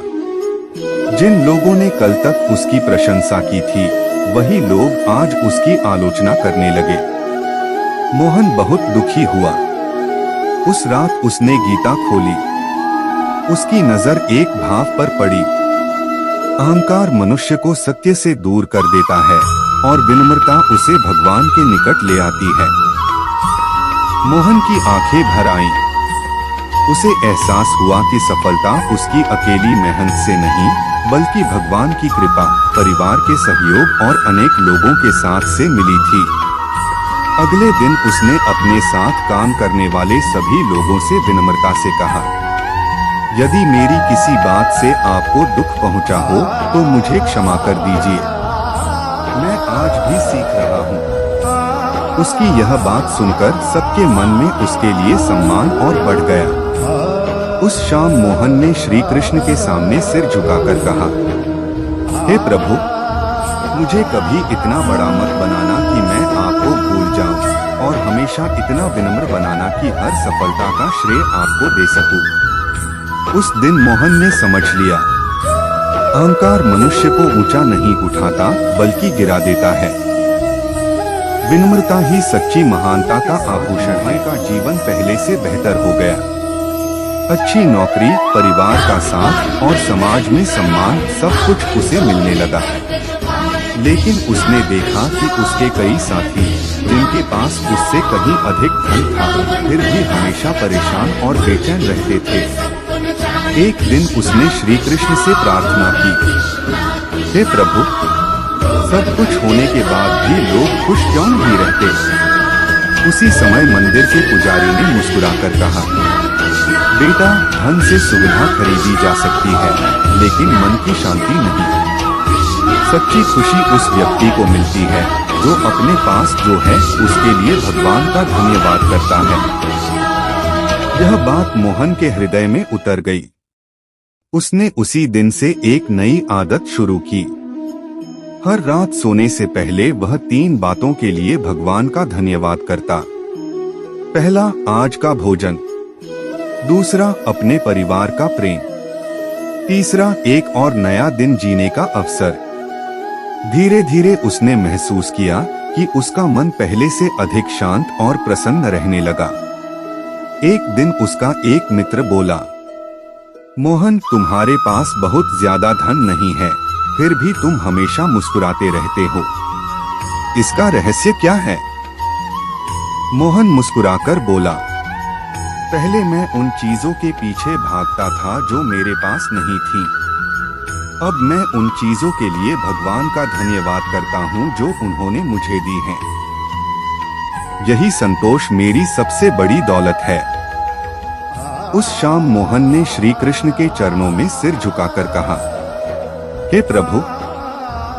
जिन लोगों ने कल तक उसकी प्रशंसा की थी वही लोग आज उसकी आलोचना करने लगे। मोहन बहुत दुखी हुआ। उस रात उसने गीता खोली। उसकी नजर एक भाव पर पड़ी। अहंकार मनुष्य को सत्य से दूर कर देता है और विनम्रता उसे भगवान के निकट ले आती है। मोहन की आंखें भर आईं। उसे एहसास हुआ कि सफलता उसकी अकेली मेहनत से नहीं बल्कि भगवान की कृपा, परिवार के सहयोग और अनेक लोगों के साथ से मिली थी। अगले दिन उसने अपने साथ काम करने वाले सभी लोगों से विनम्रता से कहा, यदि मेरी किसी बात से आपको दुख पहुंचा हो तो मुझे क्षमा कर दीजिए। मैं आज भी सीख रहा हूं। उसकी यह बात सुनकर सबके मन में उसके लिए सम्मान और बढ़ गया। उस शाम मोहन ने श्री कृष्ण के सामने सिर झुकाकर कहा, हे प्रभु, मुझे कभी इतना बड़ा मत बनाना कि मैं आपको भूल जाऊं और हमेशा इतना विनम्र बनाना कि हर सफलता का श्रेय आपको दे सकूं। उस दिन मोहन ने समझ लिया, अहंकार मनुष्य को ऊंचा नहीं उठाता बल्कि गिरा देता है। विनम्रता ही सच्ची महानता का आभूषण है। का जीवन पहले से बेहतर हो गया। अच्छी नौकरी, परिवार का साथ और समाज में सम्मान सब कुछ उसे मिलने लगा। लेकिन उसने देखा कि उसके कई साथी जिनके पास उससे कहीं अधिक धन था फिर भी हमेशा परेशान और बेचैन रहते थे। एक दिन उसने श्री कृष्ण से प्रार्थना की, हे प्रभु, सब कुछ होने के बाद भी लोग खुश क्यों नहीं रहते? उसी समय मंदिर के पुजारी ने मुस्कुराकर कहा, बेटा, धन से सुविधा खरीदी जा सकती है लेकिन मन की शांति नहीं। सच्ची खुशी उस व्यक्ति को मिलती है जो अपने पास जो है उसके लिए भगवान का धन्यवाद करता है। यह बात मोहन के हृदय में उतर गई। उसने उसी दिन से एक नई आदत शुरू की। हर रात सोने से पहले वह 3 बातों के लिए भगवान का धन्यवाद करता। पहला, आज का भोजन। दूसरा, अपने परिवार का प्रेम। तीसरा, एक और नया दिन जीने का अवसर। धीरे धीरे उसने महसूस किया कि उसका मन पहले से अधिक शांत और प्रसन्न रहने लगा। एक दिन उसका एक मित्र बोला, मोहन, तुम्हारे पास बहुत ज्यादा धन नहीं है, फिर भी तुम हमेशा मुस्कुराते रहते हो। इसका रहस्य क्या है? मोहन मुस्कुराकर बोला, पहले मैं उन चीजों के पीछे भागता था जो मेरे पास नहीं थी। अब मैं उन चीजों के लिए भगवान का धन्यवाद करता हूँ जो उन्होंने मुझे दी हैं। यही संतोष मेरी सबसे बड़ी दौलत है। उस शाम मोहन ने श्री कृष्ण के चरणों में सिर झुकाकर कहा, हे प्रभु,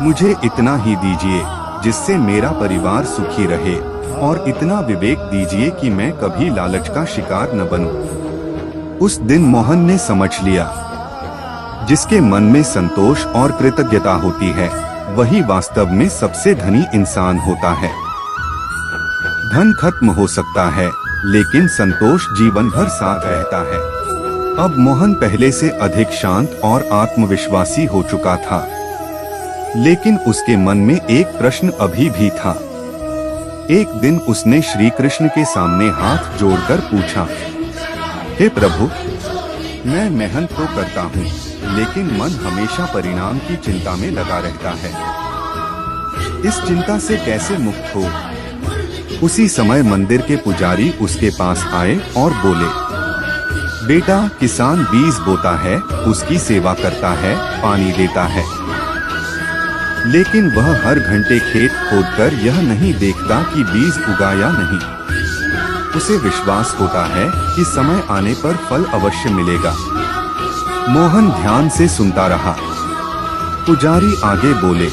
मुझे इतना ही दीजिए जिससे मेरा परिवार सुखी रहे, और इतना विवेक दीजिए कि मैं कभी लालच का शिकार न बनूं। उस दिन मोहन ने समझ लिया, जिसके मन में संतोष और कृतज्ञता होती है वही वास्तव में सबसे धनी इंसान होता है। धन खत्म हो सकता है, लेकिन संतोष जीवन भर साथ रहता है। अब मोहन पहले से अधिक शांत और आत्मविश्वासी हो चुका था, लेकिन उसके मन में एक प्रश्न अभी भी था। एक दिन उसने श्री कृष्ण के सामने हाथ जोड़कर पूछा, हे प्रभु, मैं मेहनत तो करता हूँ, लेकिन मन हमेशा परिणाम की चिंता में लगा रहता है। इस चिंता से कैसे मुक्त हो? उसी समय मंदिर के पुजारी उसके पास आए और बोले, बेटा, किसान बीज बोता है, उसकी सेवा करता है, पानी देता है, लेकिन वह हर घंटे खेत खोदकर यह नहीं देखता कि बीज उगा या नहीं। उसे विश्वास होता है कि समय आने पर फल अवश्य मिलेगा। मोहन ध्यान से सुनता रहा। पुजारी आगे बोले,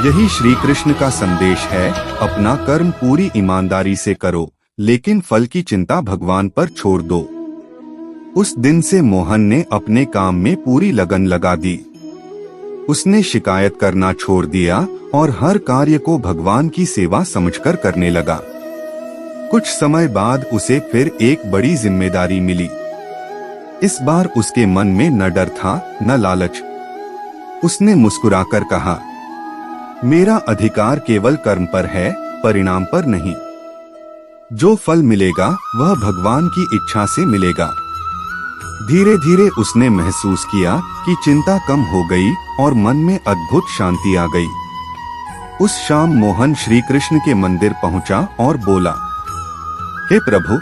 यही श्री कृष्ण का संदेश है, अपना कर्म पूरी ईमानदारी से करो, लेकिन फल की चिंता भगवान पर छोड़ दो। उस दिन से मोहन ने अपने काम में पूरी लगन लगा दी। उसने शिकायत करना छोड़ दिया और हर कार्य को भगवान की सेवा समझकर करने लगा। कुछ समय बाद उसे फिर एक बड़ी जिम्मेदारी मिली। इस बार उसके मन में न डर था न लालच। उसने मुस्कुराकर कहा, मेरा अधिकार केवल कर्म पर है, परिणाम पर नहीं। जो फल मिलेगा वह भगवान की इच्छा से मिलेगा। धीरे धीरे उसने महसूस किया कि चिंता कम हो गई और मन में अद्भुत शांति आ गई। उस शाम मोहन श्री कृष्ण के मंदिर पहुंचा और बोला, हे प्रभु,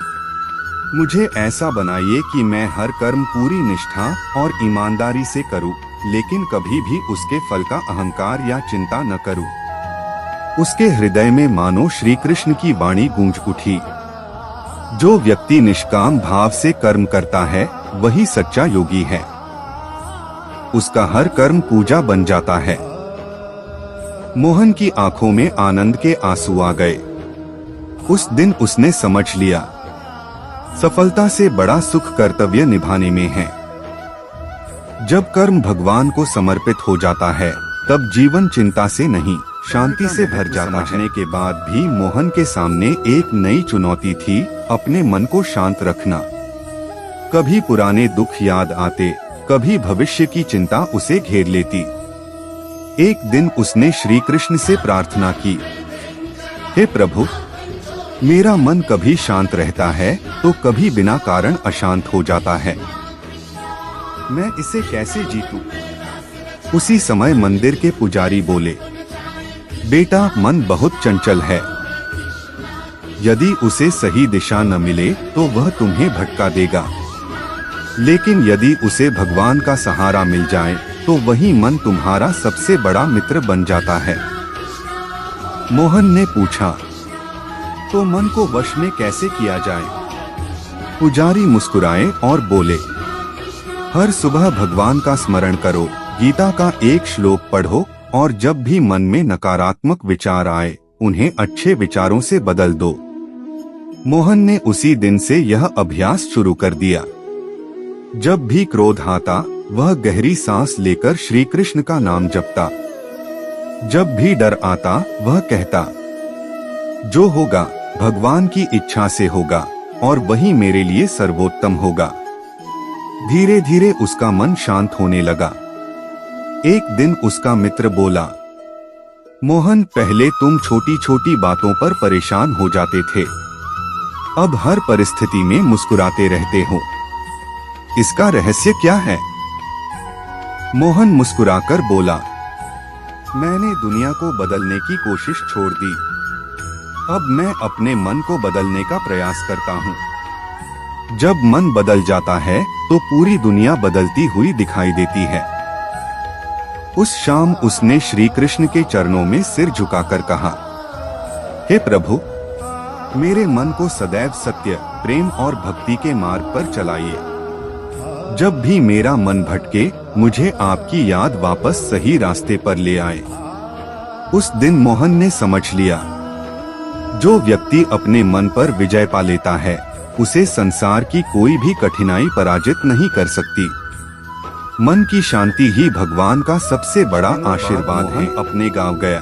मुझे ऐसा बनाइए कि मैं हर कर्म पूरी निष्ठा और ईमानदारी से करूं, लेकिन कभी भी उसके फल का अहंकार या चिंता न करूं। उसके हृदय में मानो श्री कृष्ण की वाणी गूंज उठी, जो व्यक्ति निष्काम भाव से कर्म करता है वही सच्चा योगी है। उसका हर कर्म पूजा बन जाता है। मोहन की आंखों में आनंद के आंसू आ गए। उस दिन उसने समझ लिया, सफलता से बड़ा सुख कर्तव्य निभाने में है। जब कर्म भगवान को समर्पित हो जाता है, तब जीवन चिंता से नहीं, शांति से भर जाता है। के बाद भी मोहन के सामने एक नई चुनौती थी, अपने मन को शांत रखना। कभी पुराने दुख याद आते, कभी भविष्य की चिंता उसे घेर लेती। एक दिन उसने श्री कृष्ण से प्रार्थना की, हे प्रभु, मेरा मन कभी शांत रहता है तो कभी बिना कारण अशांत हो जाता है। मैं इसे कैसे जीतूं? उसी समय मंदिर के पुजारी बोले, बेटा, मन बहुत चंचल है। यदि उसे सही दिशा न मिले तो वह तुम्हें भटका देगा, लेकिन यदि उसे भगवान का सहारा मिल जाए तो वही मन तुम्हारा सबसे बड़ा मित्र बन जाता है। मोहन ने पूछा, तो मन को वश में कैसे किया जाए? पुजारी मुस्कुराए और बोले, हर सुबह भगवान का स्मरण करो, गीता का एक श्लोक पढ़ो, और जब भी मन में नकारात्मक विचार आए उन्हें अच्छे विचारों से बदल दो। मोहन ने उसी दिन से यह अभ्यास शुरू कर दिया। जब भी क्रोध आता, वह गहरी सांस लेकर श्री कृष्ण का नाम जपता। जब भी डर आता, वह कहता, जो होगा भगवान की इच्छा से होगा और वही मेरे लिए सर्वोत्तम होगा। धीरे धीरे उसका मन शांत होने लगा। एक दिन उसका मित्र बोला, मोहन, पहले तुम छोटी छोटी बातों पर परेशान हो जाते थे, अब हर परिस्थिति में मुस्कुराते रहते हो। इसका रहस्य क्या है? मोहन मुस्कुराकर बोला, मैंने दुनिया को बदलने की कोशिश छोड़ दी। अब मैं अपने मन को बदलने का प्रयास करता हूँ। जब मन बदल जाता है तो पूरी दुनिया बदलती हुई दिखाई देती है। उस शाम उसने श्री कृष्ण के चरणों में सिर झुकाकर कहा, हे प्रभु, मेरे मन को सदैव सत्य, प्रेम और भक्ति के मार्ग पर चलाइए। जब भी मेरा मन भटके मुझे आपकी याद वापस सही रास्ते पर ले आए। उस दिन मोहन ने समझ लिया, जो व्यक्ति अपने मन पर विजय पा लेता है उसे संसार की कोई भी कठिनाई पराजित नहीं कर सकती। मन की शांति ही भगवान का सबसे बड़ा आशीर्वाद है। अपने गांव गया।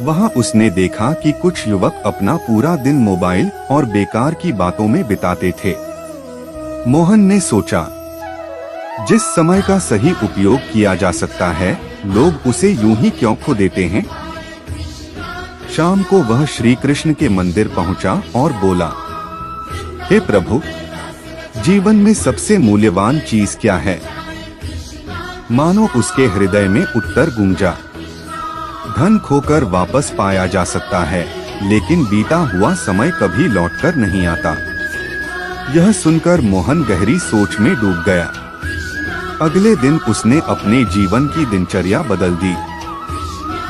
वहां उसने देखा कि कुछ युवक अपना पूरा दिन मोबाइल और बेकार की बातों में बिताते थे। मोहन ने सोचा, जिस समय का सही उपयोग किया जा सकता है लोग उसे यूं ही क्यों खो देते हैं। शाम को वह श्री कृष्ण के मंदिर पहुंचा और बोला, हे प्रभु, जीवन में सबसे मूल्यवान चीज क्या है। मानो उसके हृदय में उत्तर गूंजा, धन खोकर वापस पाया जा सकता है लेकिन बीता हुआ समय कभी लौटकर नहीं आता। यह सुनकर मोहन गहरी सोच में डूब गया। अगले दिन उसने अपने जीवन की दिनचर्या बदल दी।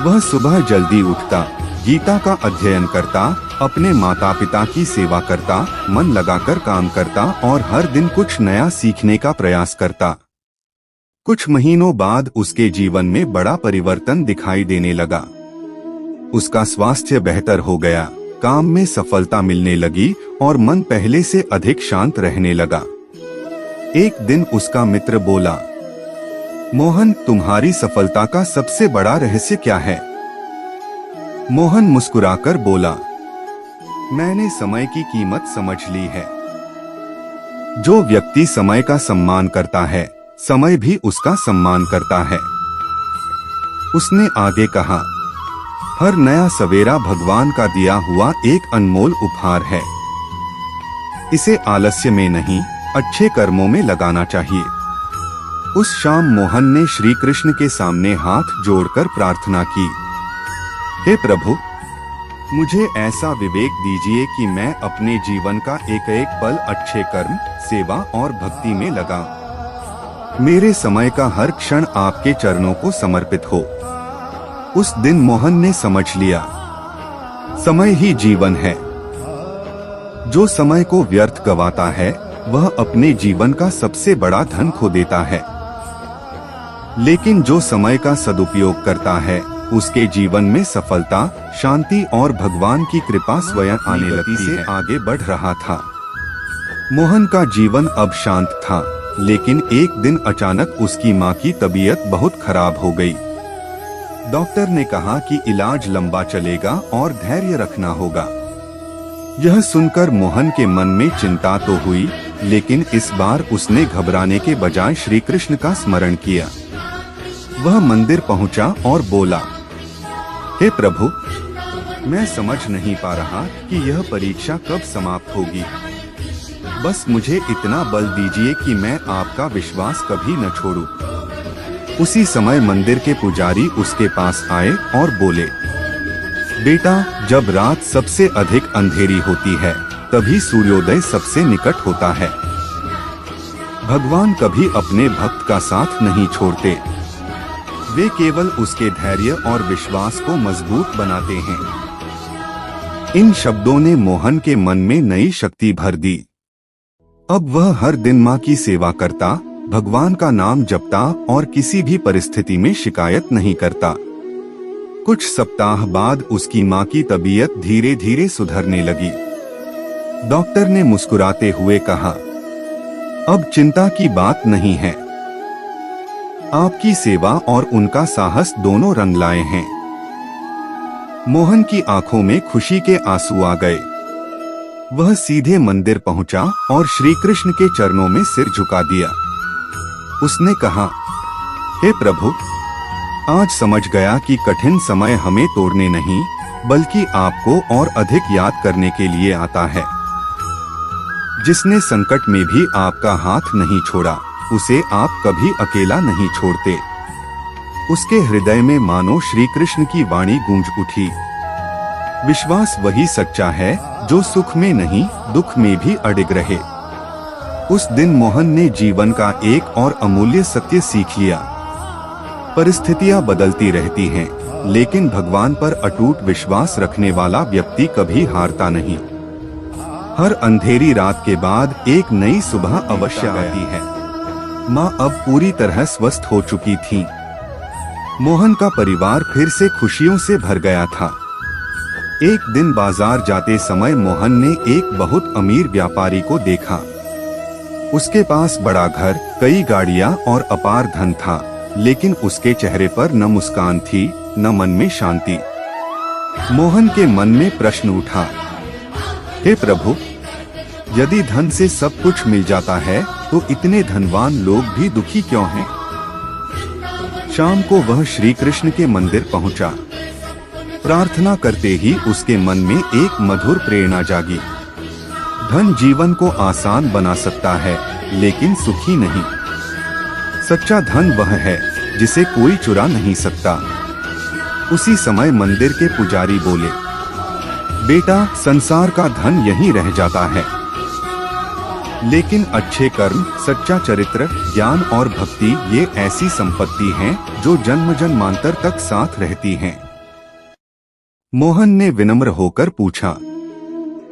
वह सुबह जल्दी उठता, गीता का अध्ययन करता, अपने माता पिता की सेवा करता, मन लगाकर काम करता और हर दिन कुछ नया सीखने का प्रयास करता। कुछ महीनों बाद उसके जीवन में बड़ा परिवर्तन दिखाई देने लगा। उसका स्वास्थ्य बेहतर हो गया, काम में सफलता मिलने लगी और मन पहले से अधिक शांत रहने लगा। एक दिन उसका मित्र बोला, मोहन, तुम्हारी सफलता का सबसे बड़ा रहस्य क्या है। मोहन मुस्कुराकर बोला, मैंने समय की कीमत समझ ली है। जो व्यक्ति समय का सम्मान करता है समय भी उसका सम्मान करता है। उसने आगे कहा, हर नया सवेरा भगवान का दिया हुआ एक अनमोल उपहार है। इसे आलस्य में नहीं, अच्छे कर्मों में लगाना चाहिए। उस शाम मोहन ने श्री कृष्ण के सामने हाथ जोड़कर प्रार्थना की, हे प्रभु, मुझे ऐसा विवेक दीजिए कि मैं अपने जीवन का एक एक पल अच्छे कर्म, सेवा और भक्ति में लगाऊं। मेरे समय का हर क्षण आपके चरणों को समर्पित हो। उस दिन मोहन ने समझ लिया, समय ही जीवन है। जो समय को व्यर्थ गवाता है वह अपने जीवन का सबसे बड़ा धन खो देता है, लेकिन जो समय का सदुपयोग करता है उसके जीवन में सफलता, शांति और भगवान की कृपा स्वयं आने लगती है। आगे बढ़ रहा था। मोहन का जीवन अब शांत था, लेकिन एक दिन अचानक उसकी मां की तबीयत बहुत खराब हो गई। डॉक्टर ने कहा कि इलाज लंबा चलेगा और धैर्य रखना होगा। यह सुनकर मोहन के मन में चिंता तो हुई, लेकिन इस बार उसने घबराने के बजाय श्री कृष्ण का स्मरण किया। वह मंदिर पहुंचा और बोला, हे प्रभु, मैं समझ नहीं पा रहा कि यह परीक्षा कब समाप्त होगी। बस मुझे इतना बल दीजिए कि मैं आपका विश्वास कभी न छोड़ूं। उसी समय मंदिर के पुजारी उसके पास आए और बोले, बेटा, जब रात सबसे अधिक अंधेरी होती है तभी सूर्योदय सबसे निकट होता है। भगवान कभी अपने भक्त का साथ नहीं छोड़ते, वे केवल उसके धैर्य और विश्वास को मजबूत बनाते हैं। इन शब्दों ने मोहन के मन में नई शक्ति भर दी। अब वह हर दिन मां की सेवा करता, भगवान का नाम जपता और किसी भी परिस्थिति में शिकायत नहीं करता। कुछ सप्ताह बाद उसकी मां की तबीयत धीरे धीरे सुधरने लगी। डॉक्टर ने मुस्कुराते हुए कहा, अब चिंता की बात नहीं है। आपकी सेवा और उनका साहस दोनों रंग लाए हैं। मोहन की आंखों में खुशी के आंसू आ गए। वह सीधे मंदिर पहुंचा और श्री कृष्ण के चरणों में सिर झुका दिया। उसने कहा, हे प्रभु, आज समझ गया कि कठिन समय हमें तोड़ने नहीं बल्कि आपको और अधिक याद करने के लिए आता है। जिसने संकट में भी आपका हाथ नहीं छोड़ा उसे आप कभी अकेला नहीं छोड़ते। उसके हृदय में मानो श्री कृष्ण की वाणी गूंज उठी। विश्वास वही सच्चा है जो सुख में नहीं दुख में भी अडिग रहे। उस दिन मोहन ने जीवन का एक और अमूल्य सत्य सीख लिया। परिस्थितियां बदलती रहती हैं, लेकिन भगवान पर अटूट विश्वास रखने वाला व्यक्ति कभी हारता नहीं। हर अंधेरी रात के बाद एक नई सुबह अवश्य आती है। माँ अब पूरी तरह स्वस्थ हो चुकी थीं। मोहन का परिवार फिर से खुशियों से भर गया था। एक दिन बाजार जाते समय मोहन ने एक बहुत अमीर व्यापारी को देखा। उसके पास बड़ा घर, कई गाड़ियां और अपार धन था, लेकिन उसके चेहरे पर न मुस्कान थी, न मन में शांति। मोहन के मन में प्रश्न उठा, हे प्रभु, यदि धन से सब कुछ मिल जाता है तो इतने धनवान लोग भी दुखी क्यों हैं? शाम को वह श्री कृष्ण के मंदिर पहुंचा। प्रार्थना करते ही उसके मन में एक मधुर प्रेरणा जागी। धन जीवन को आसान बना सकता है, लेकिन सुखी नहीं। सच्चा धन वह है जिसे कोई चुरा नहीं सकता। उसी समय मंदिर के पुजारी बोले, बेटा, संसार का धन यहीं रह जाता है, लेकिन अच्छे कर्म, सच्चा चरित्र, ज्ञान और भक्ति ये ऐसी संपत्ति हैं जो जन्म जन्मांतर तक साथ रहती हैं। मोहन ने विनम्र होकर पूछा,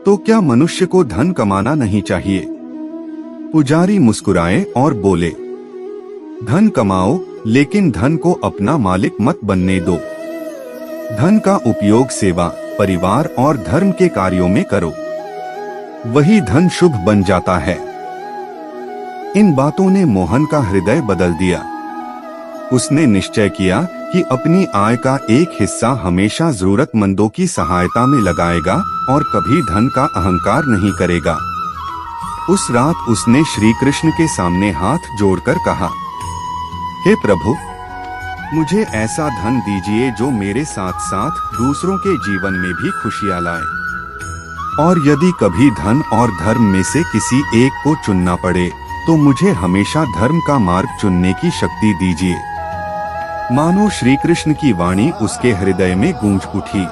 तो क्या मनुष्य को धन कमाना नहीं चाहिए? पुजारी मुस्कुराए और बोले, धन कमाओ, लेकिन धन को अपना मालिक मत बनने दो। धन का उपयोग सेवा, परिवार और धर्म के कार्यों में करो, वही धन शुभ बन जाता है। इन बातों ने मोहन का हृदय बदल दिया। उसने निश्चय किया कि अपनी आय का एक हिस्सा हमेशा जरूरतमंदों की सहायता में लगाएगा और कभी धन का अहंकार नहीं करेगा। उस रात उसने श्री कृष्ण के सामने हाथ जोड़कर कहा, हे प्रभु, मुझे ऐसा धन दीजिए जो मेरे साथ साथ दूसरों के जीवन में भी खुशियां लाए। और यदि कभी धन और धर्म में से किसी एक को चुनना पड़े तो मुझे हमेशा धर्म का मार्ग चुनने की शक्ति दीजिए। मानो श्री कृष्ण की वाणी उसके हृदय में गूंज उठी।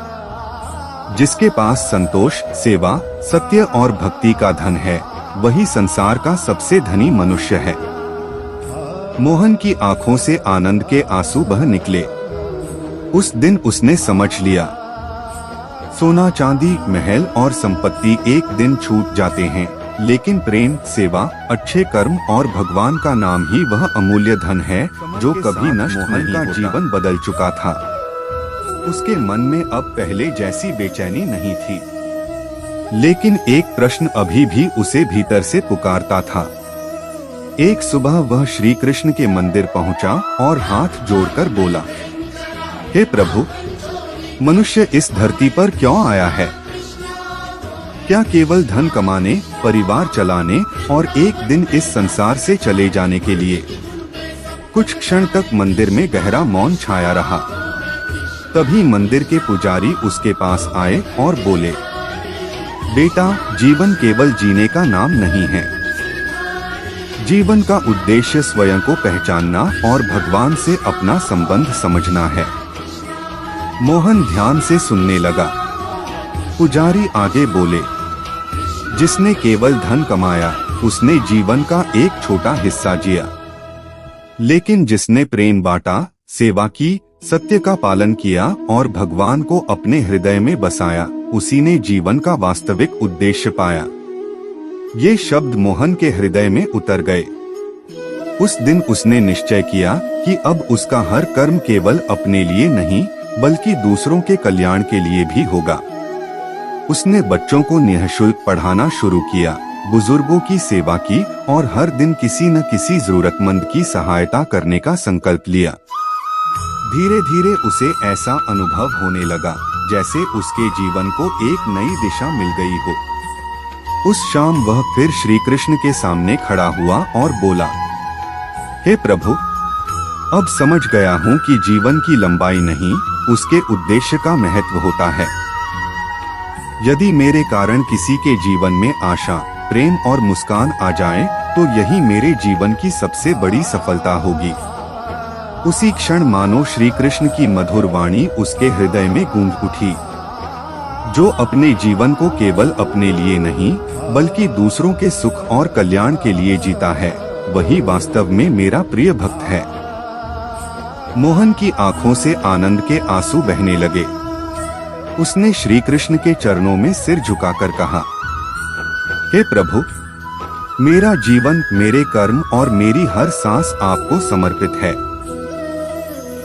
जिसके पास संतोष, सेवा, सत्य और भक्ति का धन है, वही संसार का सबसे धनी मनुष्य है। मोहन की आंखों से आनंद के आंसू बह निकले। उस दिन उसने समझ लिया, सोना, चांदी, महल और संपत्ति एक दिन छूट जाते हैं, लेकिन प्रेम, सेवा, अच्छे कर्म और भगवान का नाम ही वह अमूल्य धन है जो कभी नष्ट नहीं होता। का जीवन बदल चुका था। उसके मन में अब पहले जैसी बेचैनी नहीं थी, लेकिन एक प्रश्न अभी भी उसे भीतर से पुकारता था। एक सुबह वह श्री कृष्ण के मंदिर पहुंचा और हाथ जोड़कर बोला, हे प्रभु, मनुष्य इस धरती पर क्यों आया है? क्या केवल धन कमाने, परिवार चलाने और एक दिन इस संसार से चले जाने के लिए? कुछ क्षण तक मंदिर में गहरा मौन छाया रहा। तभी मंदिर के पुजारी उसके पास आए और बोले, बेटा, जीवन केवल जीने का नाम नहीं है। जीवन का उद्देश्य स्वयं को पहचानना और भगवान से अपना संबंध समझना है। मोहन ध्यान से सुनने लगा। पुजारी आगे बोले, जिसने केवल धन कमाया उसने जीवन का एक छोटा हिस्सा जिया, लेकिन जिसने प्रेम बांटा, सेवा की, सत्य का पालन किया और भगवान को अपने हृदय में बसाया, उसी ने जीवन का वास्तविक उद्देश्य पाया। ये शब्द मोहन के हृदय में उतर गए। उस दिन उसने निश्चय किया कि अब उसका हर कर्म केवल अपने लिए नहीं बल्कि दूसरों के कल्याण के लिए भी होगा। उसने बच्चों को निःशुल्क पढ़ाना शुरू किया, बुजुर्गों की सेवा की और हर दिन किसी न किसी जरूरतमंद की सहायता करने का संकल्प लिया। धीरे धीरे उसे ऐसा अनुभव होने लगा जैसे उसके जीवन को एक नई दिशा मिल गई हो। उस शाम वह फिर श्री कृष्ण के सामने खड़ा हुआ और बोला, हे प्रभु, अब समझ गया हूँ कि जीवन की लंबाई नहीं, उसके उद्देश्य का महत्व होता है। यदि मेरे कारण किसी के जीवन में आशा, प्रेम और मुस्कान आ जाए तो यही मेरे जीवन की सबसे बड़ी सफलता होगी। उसी क्षण मानो श्री कृष्ण की मधुर वाणी उसके हृदय में गूंज उठी। जो अपने जीवन को केवल अपने लिए नहीं बल्कि दूसरों के सुख और कल्याण के लिए जीता है, वही वास्तव में मेरा प्रिय भक्त है। मोहन की आंखों से आनंद के आंसू बहने लगे। उसने श्री कृष्ण के चरणों में सिर झुकाकर कहा, हे प्रभु, मेरा जीवन, मेरे कर्म और मेरी हर सांस आपको समर्पित है।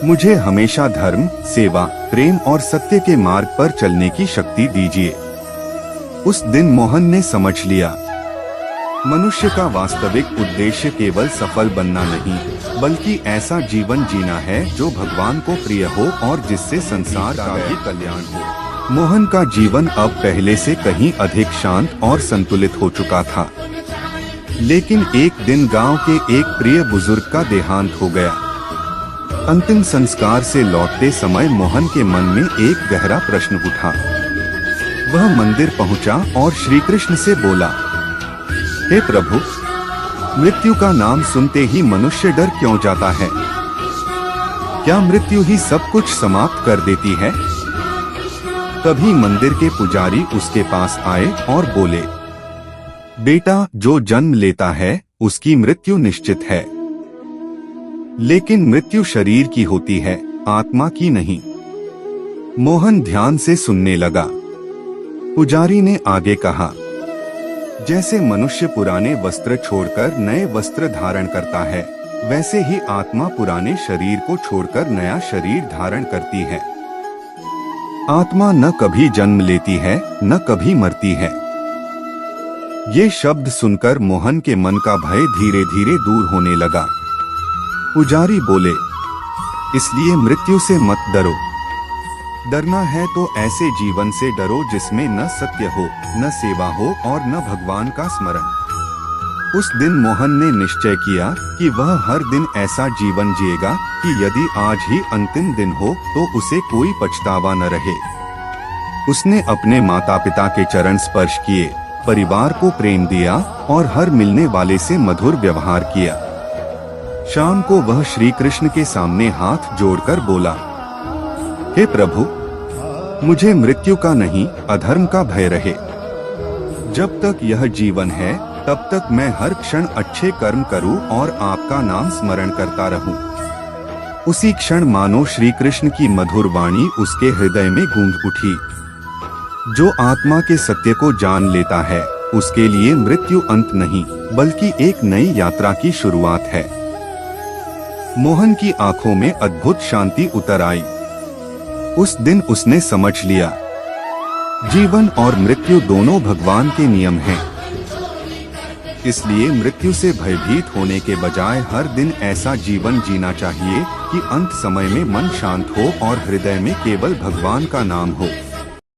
मुझे हमेशा धर्म, सेवा, प्रेम और सत्य के मार्ग पर चलने की शक्ति दीजिए। उस दिन मोहन ने समझ लिया, मनुष्य का वास्तविक उद्देश्य केवल सफल बनना नहीं, बल्कि ऐसा जीवन जीना है जो भगवान को प्रिय हो और जिससे संसार का भी कल्याण हो। मोहन का जीवन अब पहले से कहीं अधिक शांत और संतुलित हो चुका था। लेकिन एक दिन गांव के एक प्रिय बुजुर्ग का देहांत हो गया। अंतिम संस्कार से लौटते समय मोहन के मन में एक गहरा प्रश्न उठा। वह मंदिर पहुंचा और श्री कृष्ण से बोला, हे प्रभु, मृत्यु का नाम सुनते ही मनुष्य डर क्यों जाता है? क्या मृत्यु ही सब कुछ समाप्त कर देती है? तभी मंदिर के पुजारी उसके पास आए और बोले, बेटा, जो जन्म लेता है उसकी मृत्यु निश्चित है, लेकिन मृत्यु शरीर की होती है, आत्मा की नहीं। मोहन ध्यान से सुनने लगा। पुजारी ने आगे कहा, जैसे मनुष्य पुराने वस्त्र छोड़कर नए वस्त्र धारण करता है, वैसे ही आत्मा पुराने शरीर को छोड़कर नया शरीर धारण करती है। आत्मा न कभी जन्म लेती है, न कभी मरती है। ये शब्द सुनकर मोहन के मन का भय धीरे धीरे दूर होने लगा। पुजारी बोले, इसलिए मृत्यु से मत डरो। डरना है तो ऐसे जीवन से डरो जिसमें न सत्य हो, न सेवा हो और न भगवान का स्मरण। उस दिन मोहन ने निश्चय किया कि वह हर दिन ऐसा जीवन जिएगा कि यदि आज ही अंतिम दिन हो तो उसे कोई पछतावा न रहे। उसने अपने माता पिता के चरण स्पर्श किए, परिवार को प्रेम दिया और हर मिलने वाले से मधुर व्यवहार किया। शाम को वह श्री कृष्ण के सामने हाथ जोड़कर बोला, हे प्रभु, मुझे मृत्यु का नहीं, अधर्म का भय रहे। जब तक यह जीवन है तब तक मैं हर क्षण अच्छे कर्म करूं और आपका नाम स्मरण करता रहूं। उसी क्षण मानो श्री कृष्ण की मधुर वाणी उसके हृदय में गूंज उठी। जो आत्मा के सत्य को जान लेता है उसके लिए मृत्यु अंत नहीं, बल्कि एक नई यात्रा की शुरुआत है। मोहन की आंखों में अद्भुत शांति उतर आई। उस दिन उसने समझ लिया, जीवन और मृत्यु दोनों भगवान के नियम हैं। इसलिए मृत्यु से भयभीत होने के बजाय हर दिन ऐसा जीवन जीना चाहिए कि अंत समय में मन शांत हो और हृदय में केवल भगवान का नाम हो।